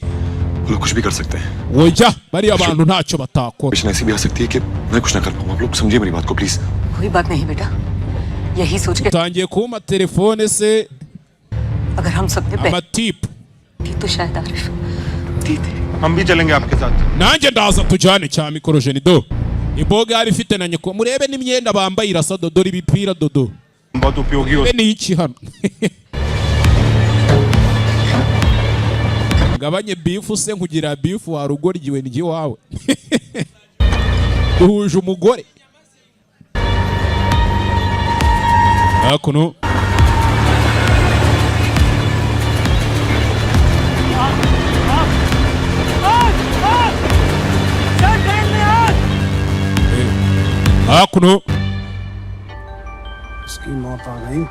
लोग कुछ भी कर सकते हैं oya bariya abantu ntacyo batakora ऐसी भी आ सकती है कि मैं कुछ ना कर पाऊं आप लोग समझिए मेरी बात को प्लीज कोई बात नहीं बेटा यही सोच के utangiye kuma telefone se अगर हम सबने amatipu तो शायद आरिफ हम भी चलेंगे आपके साथ nanjye ndaza tujyane cya mikorojenido imboga yari ifite na nyako murebe n'imyenda bambaye irasa dodora ibipira dodo बहुत उपयोगी हो ni iki hano gabanye bifu se nkugira bifu wa rugoryiwe ni wawe duhuje umugore hakuno hakuno इसकी मौत आ गई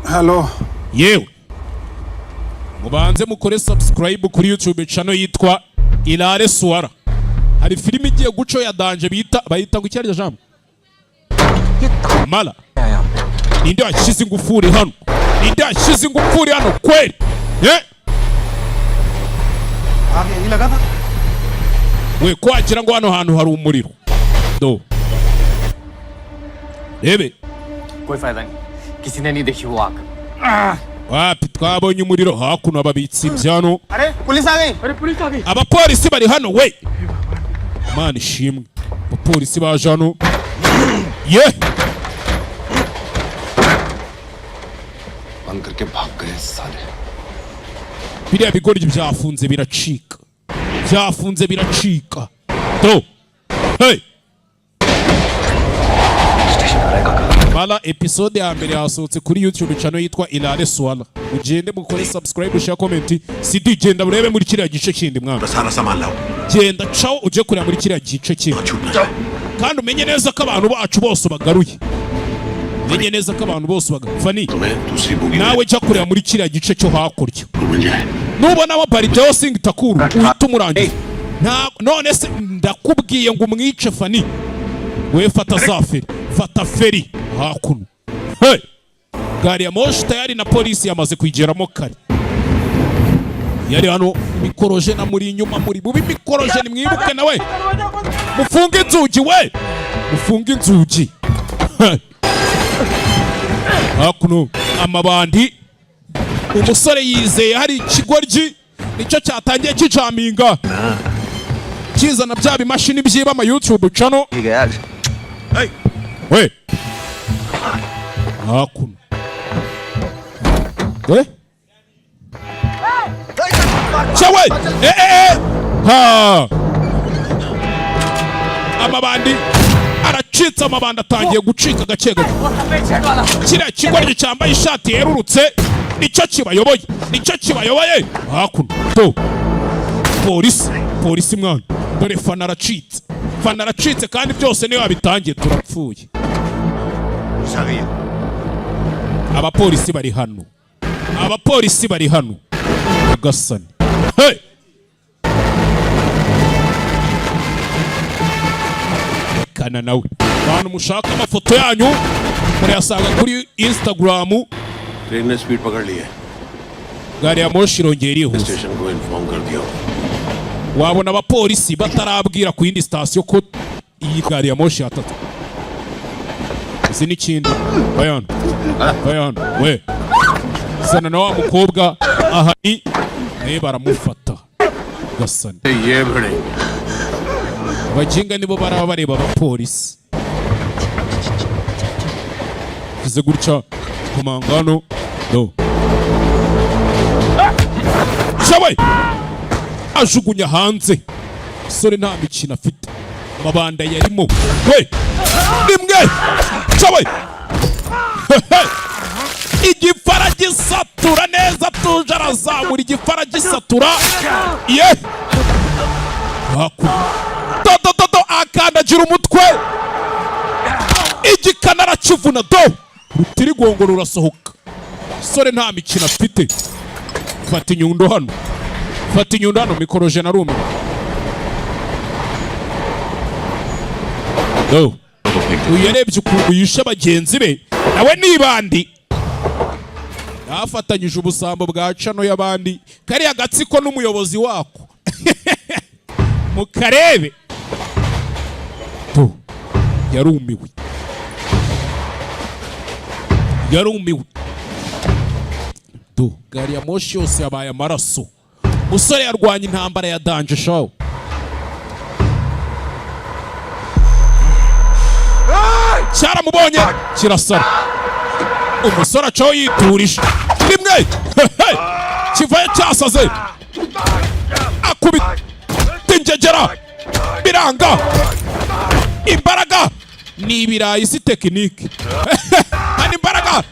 hello yewe mubanze mukore subscribe kuri YouTube channel yitwa Irare Suara. Hari filimi igiye guco ya danje bayita ngo icyarya jambo mala ninde washize ingufuri hano kweli आगे यही लगा था we ko wagira ngo hano hantu hari umuriro do rebe कोई फायदा नहीं किसी ने नहीं देखी वो आग wapi twabonye umuriro hakuno ababitsi ibyano अरे पुलिस आ गई abapolisi bari hano we Imana ishimwe abapolisi baje hano ye बंद करके भाग गए साले biriya bigoryi byafunze biracika do hey Mala episode ya mbere yasohotse kuri YouTube channel yitwa Irare Suara. Ugende mukore subscribe share comment CD genda murebe muri kiriya gice kindi mwana. सारा सामान लाओ Genda caho uje kureba muri kiriya gice kindi. Kandi umenye neza ko abantu bacu bose bagaruye. Umenye neza ko abantu bose bagaruye. Fani तुम्हें दूसरी bogie nawe jya kureba muri kiriya gice cyo hakurya. मिल जाए Nubona ababarije sing takuru uhita umurangiza. None se ndakubwiye ngo umwice Fani. We fata feri hakuno hey gari ya moshi tayari na polisi yamaze kwigeramo kare yari hano mikoroje na muri inyuma muri bubi mikoroje ni mwibuke nawe mufunge inzugi hakuno amabandi umusore yizeye hari ikigoryi nicyo cyatangiye kijaminga kizana bya bimashini byiba ama YouTube channel hey we hakuno chawe ha amabandi aracitse amabandi atangiye gucika gake kiriya kigoryi cyambaye ishati yerurutse nicyo kibayoboye hakuno to polisi mwana dore fana aracitse kandi byose niyo wabitangiye turapfuye abapolisi bari hano agasani hey kana nawe abantu mushaka amafoto yanyu murayasanga kuri Instagram train ने स्पीड पकड़ ली है gari ya moshi irongera ihuse station को इन्फॉर्म कर दिया wabona abapolisi batarabwira ku yindi sitasiyo ko iyi gari ya moshi yatatu. Izi n'ikindi bayano we sana na wa mukobwa ahari naye baramufata gasana. Abajinga nibo baraba bareba abapolisi. Kize gutya kumangano no shawe ajugunya hanze. Sore nta mikino afite, amabanda yarimo we rimwe shawe igifara gisatura neza, tuje arazamura igifara gisatura ye dodododo akandagira umutwe, igikana arakivuna do rutirigongo rurasohoka. Sore nta mikino afite. Fata inyundo hano, fata inyundo hano, mikoroje na rume do uyarebye ukuntu yishe bagenzi be, nawe nibandi yafatanyije ubusambo bwa cano y'abandi, kariya gatsiko n'umuyobozi wako mukarebe do yarumiwe do gari ya moshi yose yabaye amaraso. Musore yarwanya intambara ya danje shaw. Cyaramubonye kirasara, umusore acaho yiturije rimwe kivaye cyasaze akubita ingegera biranga. Imbaraga ni ibirayi si tekinike kandi imbaraga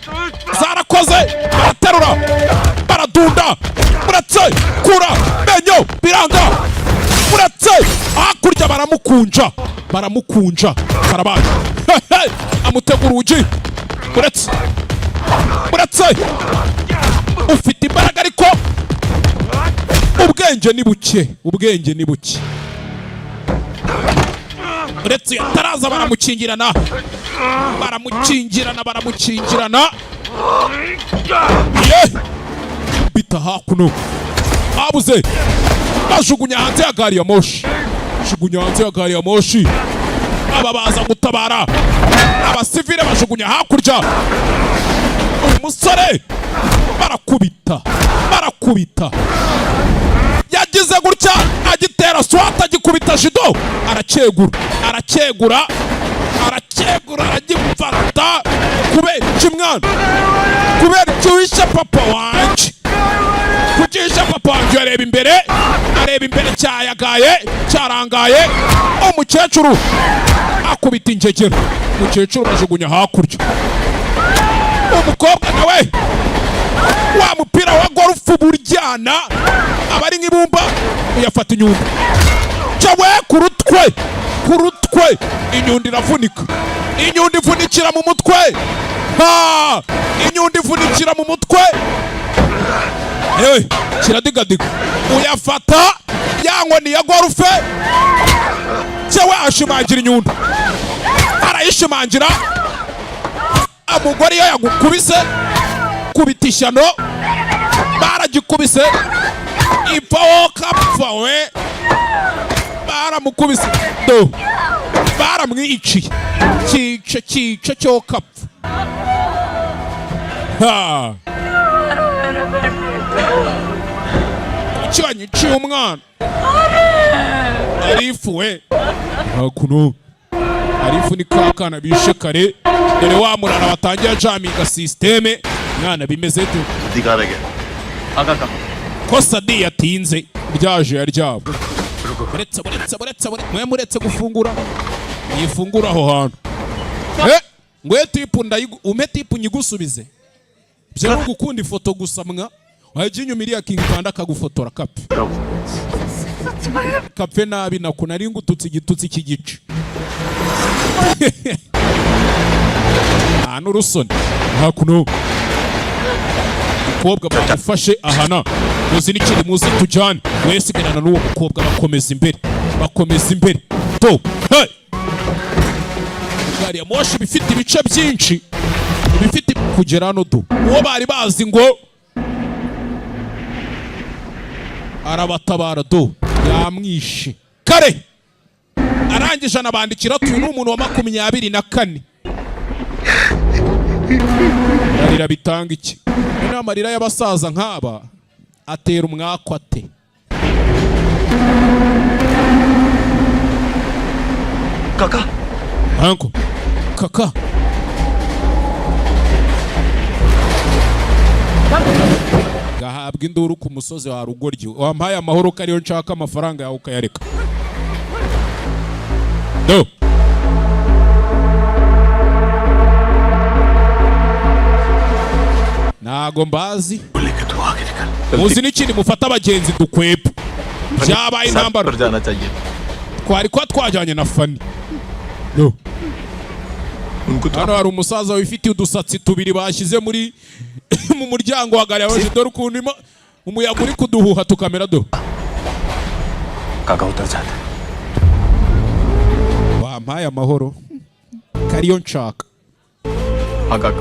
zarakoze, baraterura baradunda, muratse kura menyo biranga, muratse hakurya baramukunja karabaye amutegura urugi, muratse ufite imbaraga ariko ubwenge ni buke. Uretse yataraza baramukingirana ye bita hakuno babuze, bajugunya hanze ya gari ya moshi, aba baza gutabara abasivile bajugunya hakurya. Umusore barakubita yagize gutya agitera swata, agikubita jido, arakegura aragifata. kubera cyuhishe papa wanje, kugisha papa wanje areba imbere cyarangaye. Umukecuru akubita ingegera, umukecuru bajugunya hakurya. Umukobwa nawe wa mupira wa golf buryana abari nk'ibumba uyafata inyundo cyawe ku rutwe inyundo iravunika, inyundo ivunikira mu mutwe, inyundo ivunikira mu mutwe kiradigadiga. Uyafata ya nkoni ya golf cyawe ashimangira inyundo, arayishimangira. Umugore iyo yagukubise kubita ishyano, baragikubise ivaho kapfa we, baramukubise do baramwiciye cyica cyo kapfa. Cyanyiciye umwana Arifu we hakuno. Arifu ni kakana bishe kare, dore wa murana watangiye jaminga systeme. Mwana bimeze tu दिखा kosa di yatinze ryaje yaryabo. Muretse gufungura yifungura aho hantu. Ngwe tipu ume tipu nyigusubize. Byo no gukunda ifoto gusa mwa waje inyumiriya King Panda kagufotora kape. Kape nabi nakuna ngututsi igitutsi kigice. N'urusoni hakuno umukobwa bagufashe ahana muzi n'ikindi muzi tujyane wese iganana n'uwo mukobwa bakomeza imbere to gari ya moshi bifite ibice byinshi, bifite kugera no do uwo bari bazi ngo arabatabara do yamwishe kare arangije anabandikira ati uyu ni umuntu wa 24. Marira bitanga iki? Ino amarira y'abasaza nk'aba atera umwako ate? Kaka. Anko. Kaka. Gahabwa induru ku musozi wa Rugoryi. Wampaye amahoro ko ariyo nshaka amafaranga yawe ukayareka. Do. Nago mbazi. Muzi n'ikindi mufata abagenzi dukwepa. Byabaye intambara. Twari kwa twajyanye na Fani. No. Hano hari umusaza wifitiye udusatsi tubiri bashyize muri mu muryango wa gari yawe dore ukuntu umuyaga uri kuduhuha tukamera do. Kaka utar jata. Wampaye amahoro. Kariyo nshaka. Kaka.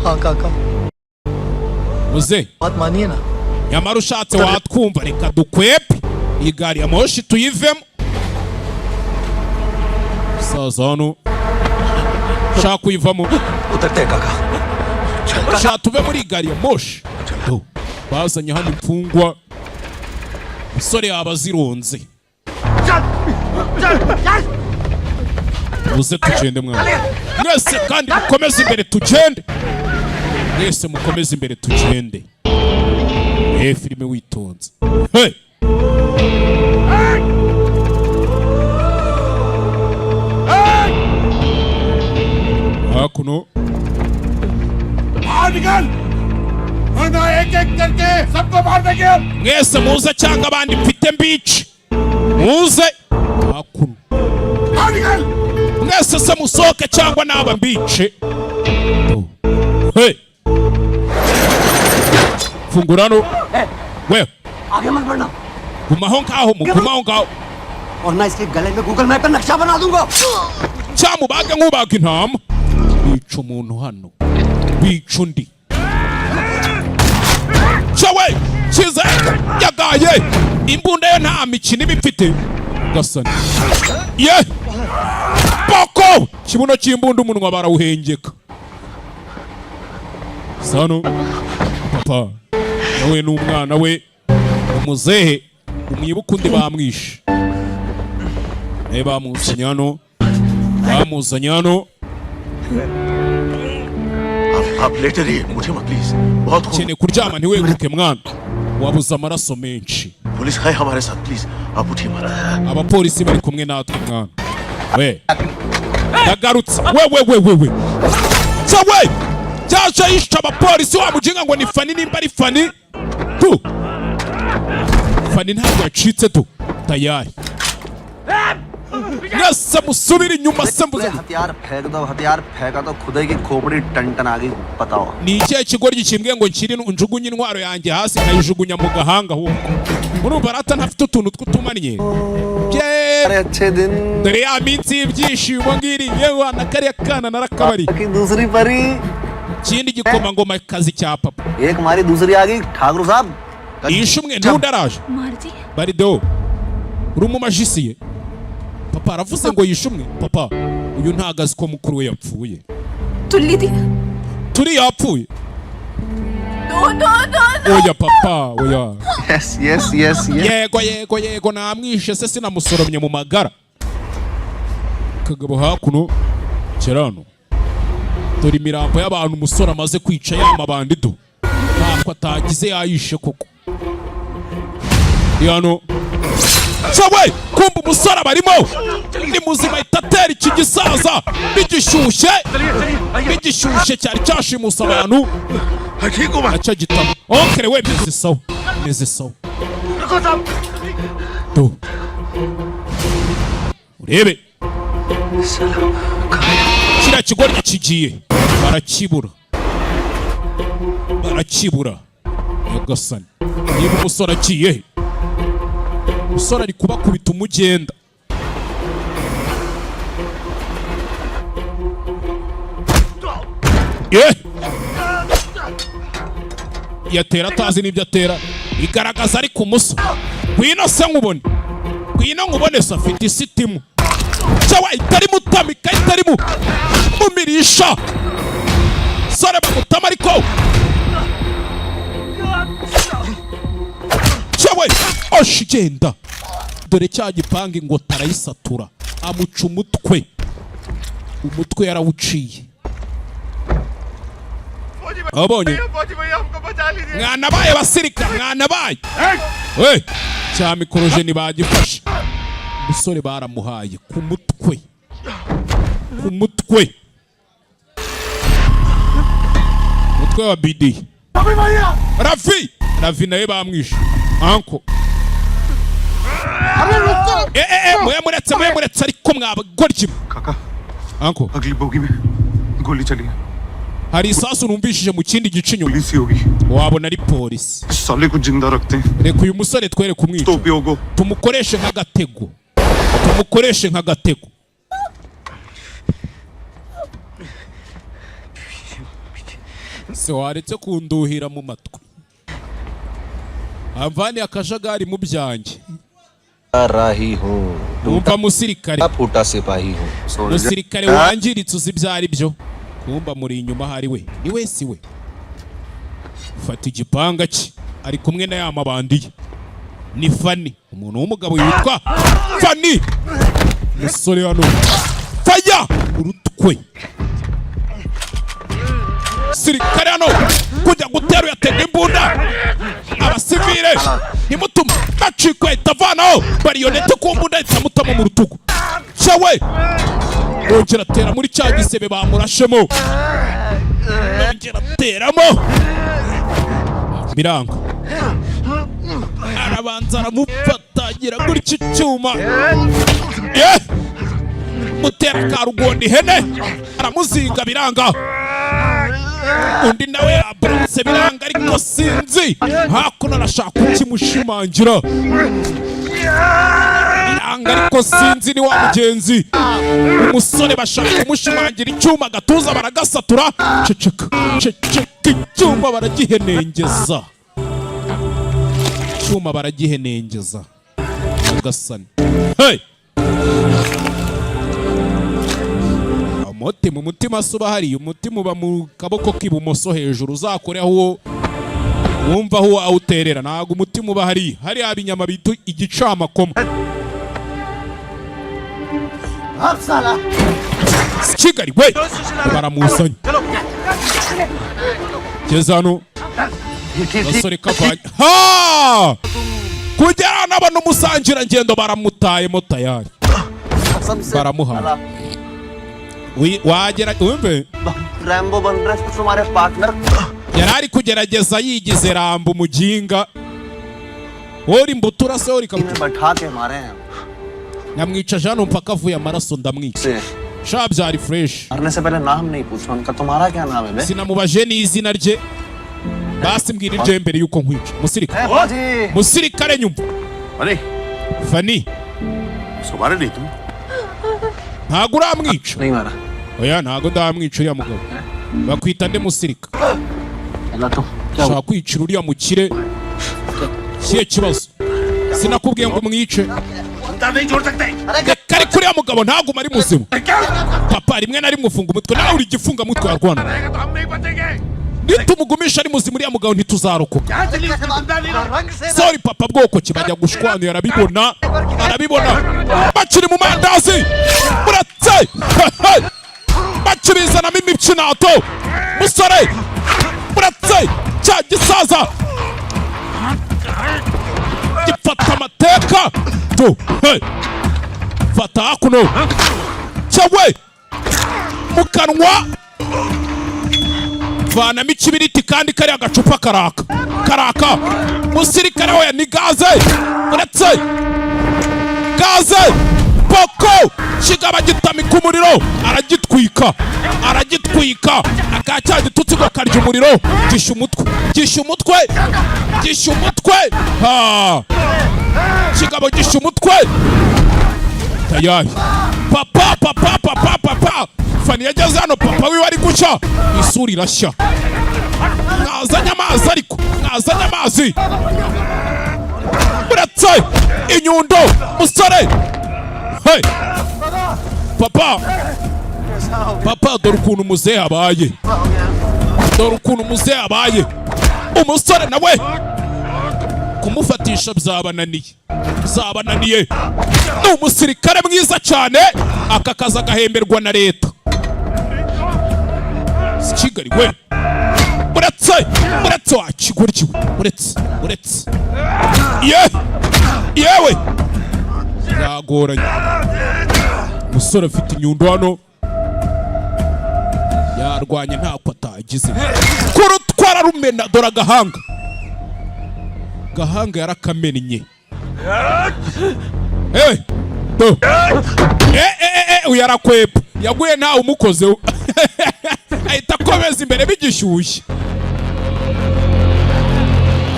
हाँ काका Muze बात मानिए ना nyamara ushatse watwumva reka dukwepe iyi gari ya moshi tuyivemo. Saza hano shaka kuyivamo Utarते kaka. shaka tuve muri gari ya moshi. Bazanye hano imfungwa umusore yaba zironze. Muze tugende mwana mwese kandi mukomeze imbere tugende. Mwese mukomeze imbere tugende. Filime witonze. Hey! Hakuno. Mwese muze cyangwa abandi mfite mbici. Muze. Hakuno. Mwese se musoke cyangwa naba mbice. Hey! Fungurano. Wewe. आगे मत बढ़ना Gumaho ngaho mugumaho ngaho. और मैं इसके गले में Google map पे नक्शा बना दूंगा Cyamubaga nk'ubaga intama. Bica umuntu hano. Bica undi. Cyawe kize yagaye imbunda ye nta mikino ibifite. Gasani. Ye. Poko kibuno cy'imbunda umunwa barawuhengeka. Sano. Papa. Nawe n'umwana we umuzehe umwibuka undi bamwishe. Bamuzanye hano. Bamuzanye hano. आप लेटे रहिए मुझे मत प्लीज बहुत Kene kuryama ntiweguke mwana. Wabuze amaraso menshi. Police है हमारे साथ प्लीज आप उठिए मत Abapolisi bari kumwe natwe mwana. We. Yagarutse. We. Cyawe. Cyaje yisha abapolisi wamujinga ngo ni Fani nimba ari Fani. Tu. Fani ntabwo yacitse tu. Tayari. Nasa musubiri nyuma sembuze. हथियार फेंका तो खुदे की खोपड़ी टन आ गई बताओ Ni ikihe kigoryi kimbwiye ngo nkiri njugunye intwaro yanjye hasi nkayijugunya mu gahanga ahubwo. Urumva rata ntafite utuntu tw'utumanye. अरे अच्छे दिन Dore ya minsi y'ibyishimo ngiri yewe nakariya kana narakabari. की दूसरी परी Kindi gikoma ngoma kazi cya papa. एक मारी दूसरी आ गई ठाकुर साहब Yishumwe ntundaraje. मार दी Barido. Uri mu majisiye. Papa aravuze ngo yishumwe. Papa uyu ntagazi ko mukuru we yapfuye. तुल्ली दी Turi yapfuye. No. Oya papa oya. yes Yego namwishe se sinamusoromye mu magara. Kagabo hakuno Kerano. Dore imirambo y'abantu umusore amaze kwica yamabandido. Ntako atagize yayishe koko. Yano. Sawe kumba umusore barimo. Ni muzima itatera iki gisaza. Bigishyushye cyari cyashimusa abantu. Acha gitamo. Okere we meze sawa. Do. Urebe. Kira kigoryi kigiye. Barakibura. Yagasani. Niba umusore agiye. Umusore ari kubakubita umugenda. yatera atazi n'ibyo atera igaragaza ari ku muso ngwino se nkubone ngwino nkubone se afite isitimu cyawa itari mutamika itari mumirisha sore bamutama ariko cyawe oshigenda dore cya gipanga ngo tarayisatura amuca umutwe yarawuciye abonye mwana baye basirika mwana baye cya mikorojeni bagifashe umusore baramuhaye ku mutwe wa bidi Rafi nawe bamwishe anko muretse ariko mwabagoryi काका anko अगली बोगी में गोली चली है hari isasu numvishije mu kindi gice inyuma police ही होगी wabona ari polisi साले को जिंदा रखते हैं reka uyu musore twere kumwica tumukoreshe nk'agatego se waretse kunduhira mu matwi avani akajagari mu byanjye rahi ho umva musirikare puta sipahi ho musirikare wangiritse uzi byari byo kumba muri inyuma hari we ni we si we fata igipanga cye ari kumwe na ya mabandiye ni Fani umuntu w'umugabo yitwa Fani musore hano faya urutwe sirikare hano kujya gutera yatega imbunda abasivile nimutuma bacikwe itavanaho bariyonete ku mbunda itamutama mu rutugu cyawe yongera atera muri cya gisebe bamurashemo yongera ateramo biranga arabanza aramufatagira kuri iki cyuma mutera karugondi ihene aramuzinga biranga undi nawe abrutse biranga ariko sinzi hakuno arashaka kukimushimangira biranga ariko sinzi ni wa mugenzi umusore bashaka kumushimangira icyuma gatuza baragasatura ceceka icyuma baragihenengeza ugasani hey umutima suba hari umutima uba mu kaboko k'ibumoso hejuru uzakore aho wumva aho awuterera ntago umutima uba hari abinyama bita igicamakoma Kigali we baramuzanye kezano basore kavanye kugera n'abantu musangira ngendo baramutaye tayari baramuha wagera umve Rambo बन रहा है तुम्हारे partner yarari kugerageza yigize Rambo umuginga ori mbutura se ori बैठा के मारे हैं namwica jano mpaka avuye amaraso ndamwica sha byari fresh मरने से पहले नाम नहीं पूछा उनका तुम्हारा क्या नाम है बे sinamubaje ni izina rye basi mbwira iryo mbere yuko nkwica musirikare nyumva Fani सुमारे नहीं तुम ntago uramwica नहीं मारा oya ntago ndamwica uriya mugabo bakwita nde musirika shaka kwicira uriya mukire kiye kibazo sinakubwiye ngo umwice kari kuriya mugabo ntago ari muzima papa rimwe na rimwe ufunga umutwe nawe uri gifunga mutwe wa Rwanda nitumugumisha ari muzima uriya mugabo ntituzarokoka sorry papa bwoko kibajya gushwana arabibona bakiri mu mandazi muratse bakibizanamo imipyinato musore muratse cya gisaza gifata amateka fata hakuno cyawe mu kanwa vanamo ikibiriti kandi kari agacupa karaka musirikare we ni gaze uretse gaze poko kigaba gitamika umuriro aragitwika akacya gitutsi ngo karya umuriro gisha umutwe kigabo gisha umutwe tayari papa Fani yageze hano papa wiwe ari guca isura irashya nazanye amazi ariko mwazanye amazi uretse inyundo musore hey papa dore ukuntu muzehe abaye umusore nawe kumufatisha byabananiye ni umusirikare mwiza cyane aka kazi agahemberwa na leta si Kigali we uretse wakiguryiwe uretse yewe yagoranye umusore afite inyundo hano yarwanye ntako atagize kurutwara rumena dore agahanga yarakamennye yarakwepa yaguye ntawe umukozeho ahita akomeza imbere bigishyushye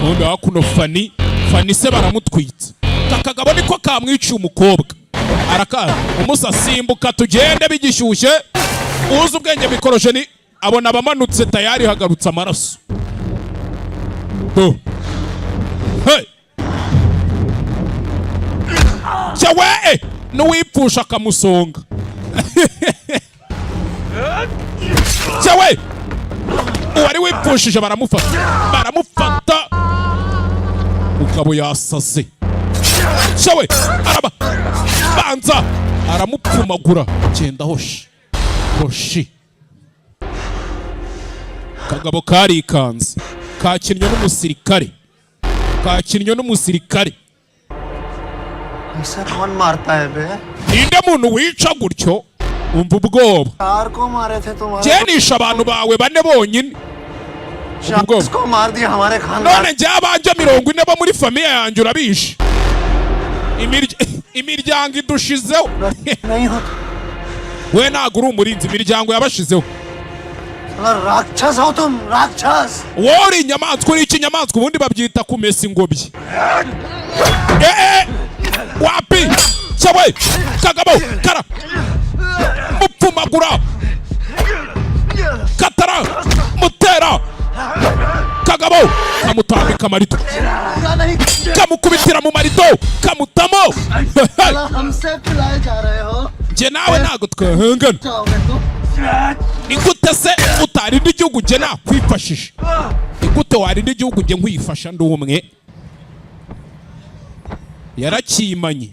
kumbe hakuno Fani se baramutwitse kakagabo niko kamwiciye umukobwa arakaza umusasimbuka tugende bigishyushye uzi ubwenge mikorojeni abona abamanutse tayari hagarutse amaraso cyawe n'uwipfusha akamusonga cyawe uwari wipfushije baramufata ukabo yasaze cyawe banza aramupfumagura genda hoshi kagabo karikanze kakinnye n'umusirikare ऐसा कौन मारता है बे? ninde muntu wica gutyo umva ubwoba चार को मारे थे तुम्हारे jenisha abantu bawe bane bonyine को मार दिया हमारे खानदान none njyabanje 40 bo muri famiye yanjye urabishe imiryango idushizeho we ntago uri umurinzi imiryango yabashizeho राक्षस हो तुम राक्षस wowe uri inyamaswa uri ikinyamaswa ubundi babyita kumesa ingobyi wapi cyawe kagabo kara mupfumagura katara mutera kagabo kamutambika amarido kamukubitira mu marido kamutamo हमसे खिलाए जा रहे हो je nawe ntago twahangana ni gute se utarinda igihugu je nakwifashisha ni gute warinda igihugu je nkwifasha ndi umwe yarakimanye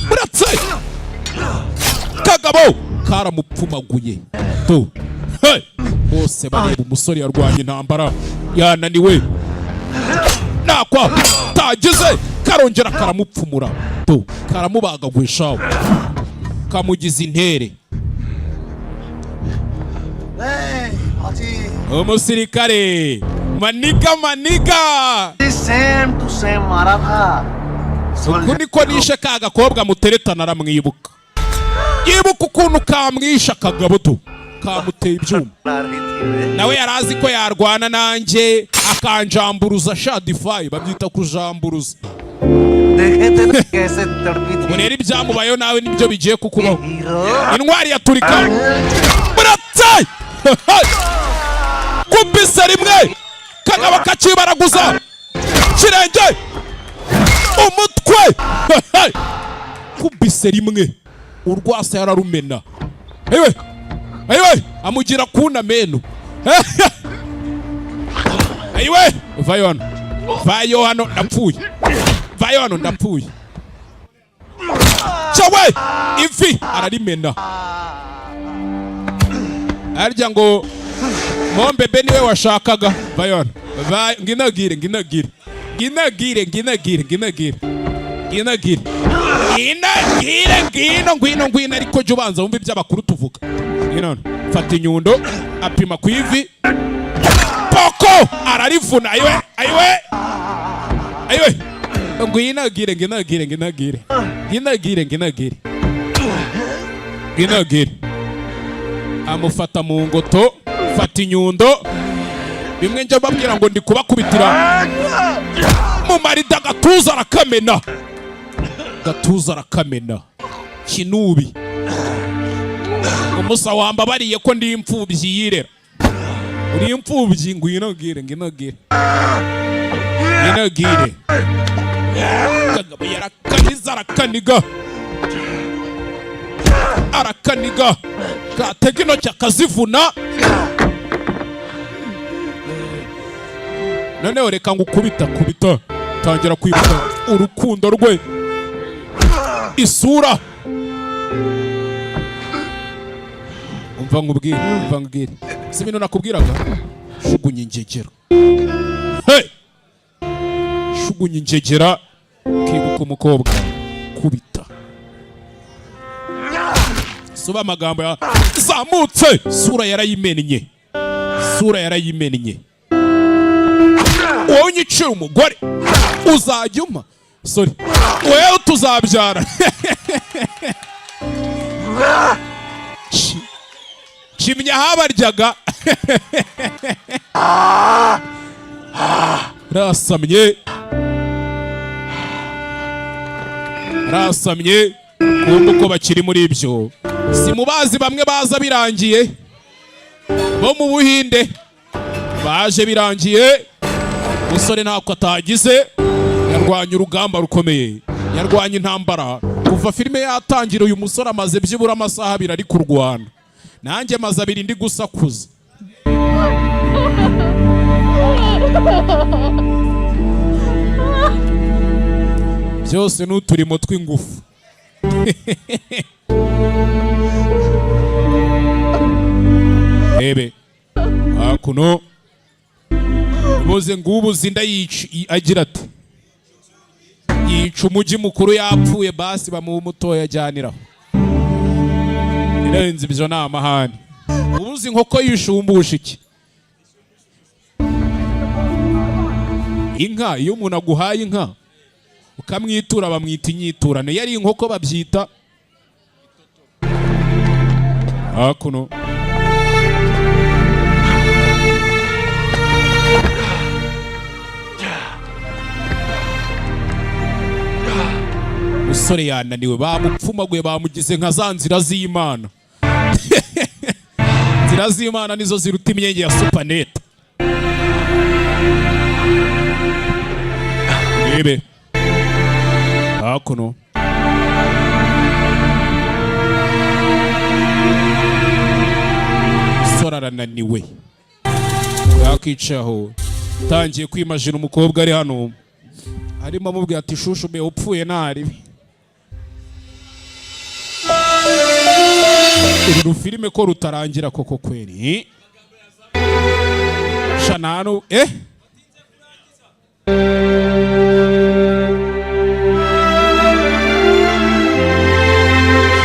buratse kagabo karamupfumaguye to bose bareba umusore yarwanye intambara yananiwe nakwa tagize karongera karamupfumura to karamubagagwishaho kamugize intere umusirikare maniga same to same मारा था uku niko nishe ka gakobwa muteretana aramwibuka yibuka ukuntu kamwishe akagabo to kamuteye ibyuma nawe yarazi ko yarwana nanjye akanjamburuza shadifayi babyita kujamburuza rero ibyamubayeho nawe nibyo bigiye kukubaho intwari yaturika buratse kubise rimwe kagabo kakibaraguza kirenge umutwe kubise rimwe urwasa yararumena ayiwe amugira kuna meno ayiwe vayo hano ndapfuye cyawe ivi ararimena arya ngo mombebe niwe washakaga vayo hano nginagire ngwino ariko jya ubanza wumve iby'abakuru tuvuga ngwino fata inyundo apima ku ivi poko ararivuna ayiwe nginagire amufata mu ngoto fata inyundo bimwe njya babwira ngo ndi kubakubitira mu marida gatuza arakamena kinubi umusa wamba bariye ko ndi imfubyi yirera uri imfubyi ngwino gire kagabo yarakaniza arakaniga katega intoki akazivuna. Noneho reka ngukubita tangira kwibuka urukundo rwe, isura. umva nkubwire si ibintu nakubwiraga. Shugunya ingegera, shugunya ingegera kibuka umukobwa kubita. Suba amagambo ya zamutse, sura yarayimennye. Wowe unyicira umugore uzajya umpa, sorry, wewe tuzabyara. Shimya habaryaga. rasamye kumva uko bakiri muri ibyo. Simubazi bamwe baza birangiye bo mu Buhinde, baje birangiye umusore ntako atagize, yarwanya urugamba rukomeye, yarwanya intambara. Kuva filime yatangira uyu musore amaze byibura amasaha 2 ari kurwana, nanjye maze 2 ndi gusakuza. Byose n'uturimo tw'ingufu. Ebe akuno muze ngubu zinda agira ati yica umujyi mukuru yapfuye, basi bamuha umutoya ajyaniraho. Irenze ibyo ni amahane. Ubuzi inkoko yishumbusha iki? Inka, iyo umuntu aguhaye inka ukamwitura bamwita inyiturane. Yari inkoko babyita akuno. Musore yananiwe, bamupfumaguye, bamugize nka za nzira z'Imana. Nzira z'Imana nizo ziruta imyenge ya supanete. Ebe hakuno musore arananiwe, yakicaho tangiye kwimajina umukobwa ari hano arimo amubwira ati shushu mbe upfuye naribi. Uru filime ko rutarangira koko kweri shanano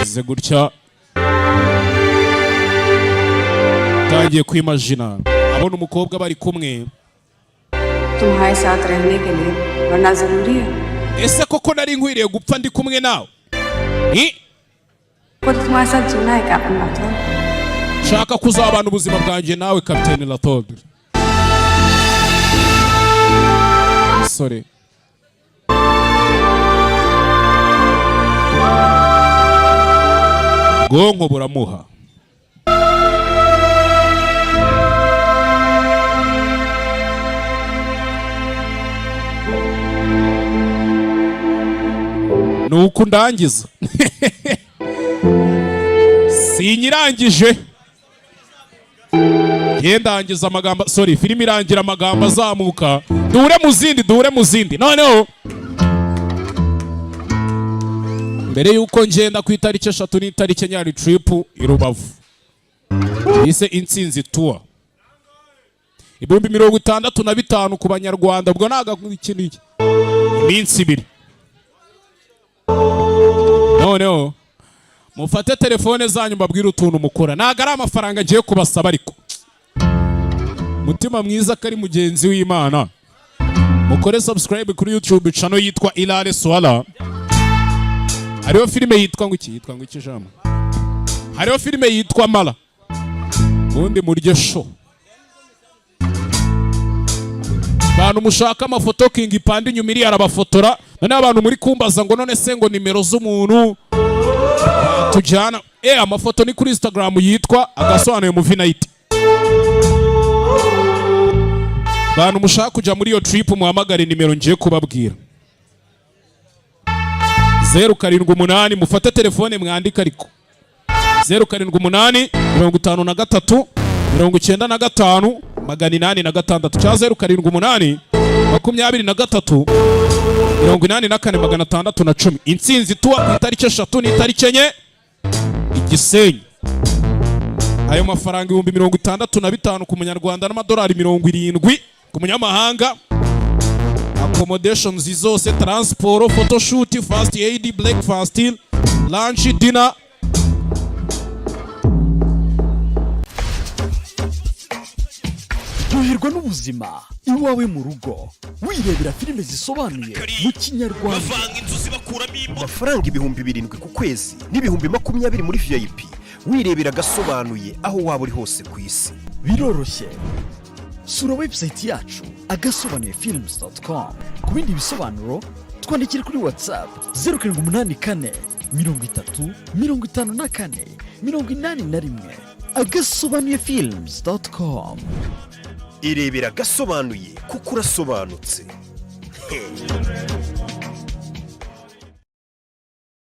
ze gutya tangiye kwimajina abona umukobwa bari kumwe. तुम्हारे साथ रहने के लिए वरना जरूरी है. Ese koko nari nkwiriye gupfa ndi kumwe nawe? वो तो तुम्हारे साथ जीना है कैप्टन Rathore. Shaka kuzabana ubuzima bwanjye nawe Captain Rathod. Sorry. Gongo buramuha. Nuko ndangiza. Sinyirangije. Yendangiza amagambo, sorry, filime irangira amagambo azamuka. Dure mu zindi. Noneho mbere yuko ngenda ku itariki 3 n'itariki nyari trip i Rubavu. Ise Intsinzi tour. 65,000 ku banyarwanda, ubwo naga ikintu iki. Iminsi 2. Noneho mufate telefone zanyu mbabwire utuntu mukora. Naga ari amafaranga ngiye kubasaba, ariko mutima mwiza kari mugenzi w'Imana. Mukore subscribe kuri YouTube channel yitwa Ilale Swala. Hariho filime yitwa ngwiki jambo. Hariho filime yitwa Mala. Ubundi murye show. Bantu mushaka amafoto King Ipandi nyumiri arabafotora. None abantu muri kumbaza ngo none se ngo nimero z'umuntu tujyana. Amafoto ni kuri Instagram yitwa agasobanuye Movie Night. abantu mushaka kujya muri iyo trip muhamagare nimero ngiye kubabwira 078 mufate telefone mwandika ariko 078 53 95 886 cya 078 23 84 610 intsinzi tuwa ku itariki 3 n'itariki 4 Igisenyi. Ayo mafaranga 65,000 ku munyarwanda n'amadolari 70 ku munyamahanga. Accommodations zose, transport, photoshoot, first aid, breakfast, lunch, dinner. Ryoherwa n'ubuzima iwawe mu rugo wirebera filime zisobanuye mu Kinyarwanda. amafaranga 7,000 ku kwezi n'ibihumbi 20 muri VIP wirebera gasobanuye aho waba uri hose ku isi. Biroroshye. Sura website yacu agasobanuyefilms.com. Ku bindi bisobanuro twandikire kuri WhatsApp 0784 30 54 81. agasobanuyefilms.com. Irebera gasobanuye kuko urasobanutse.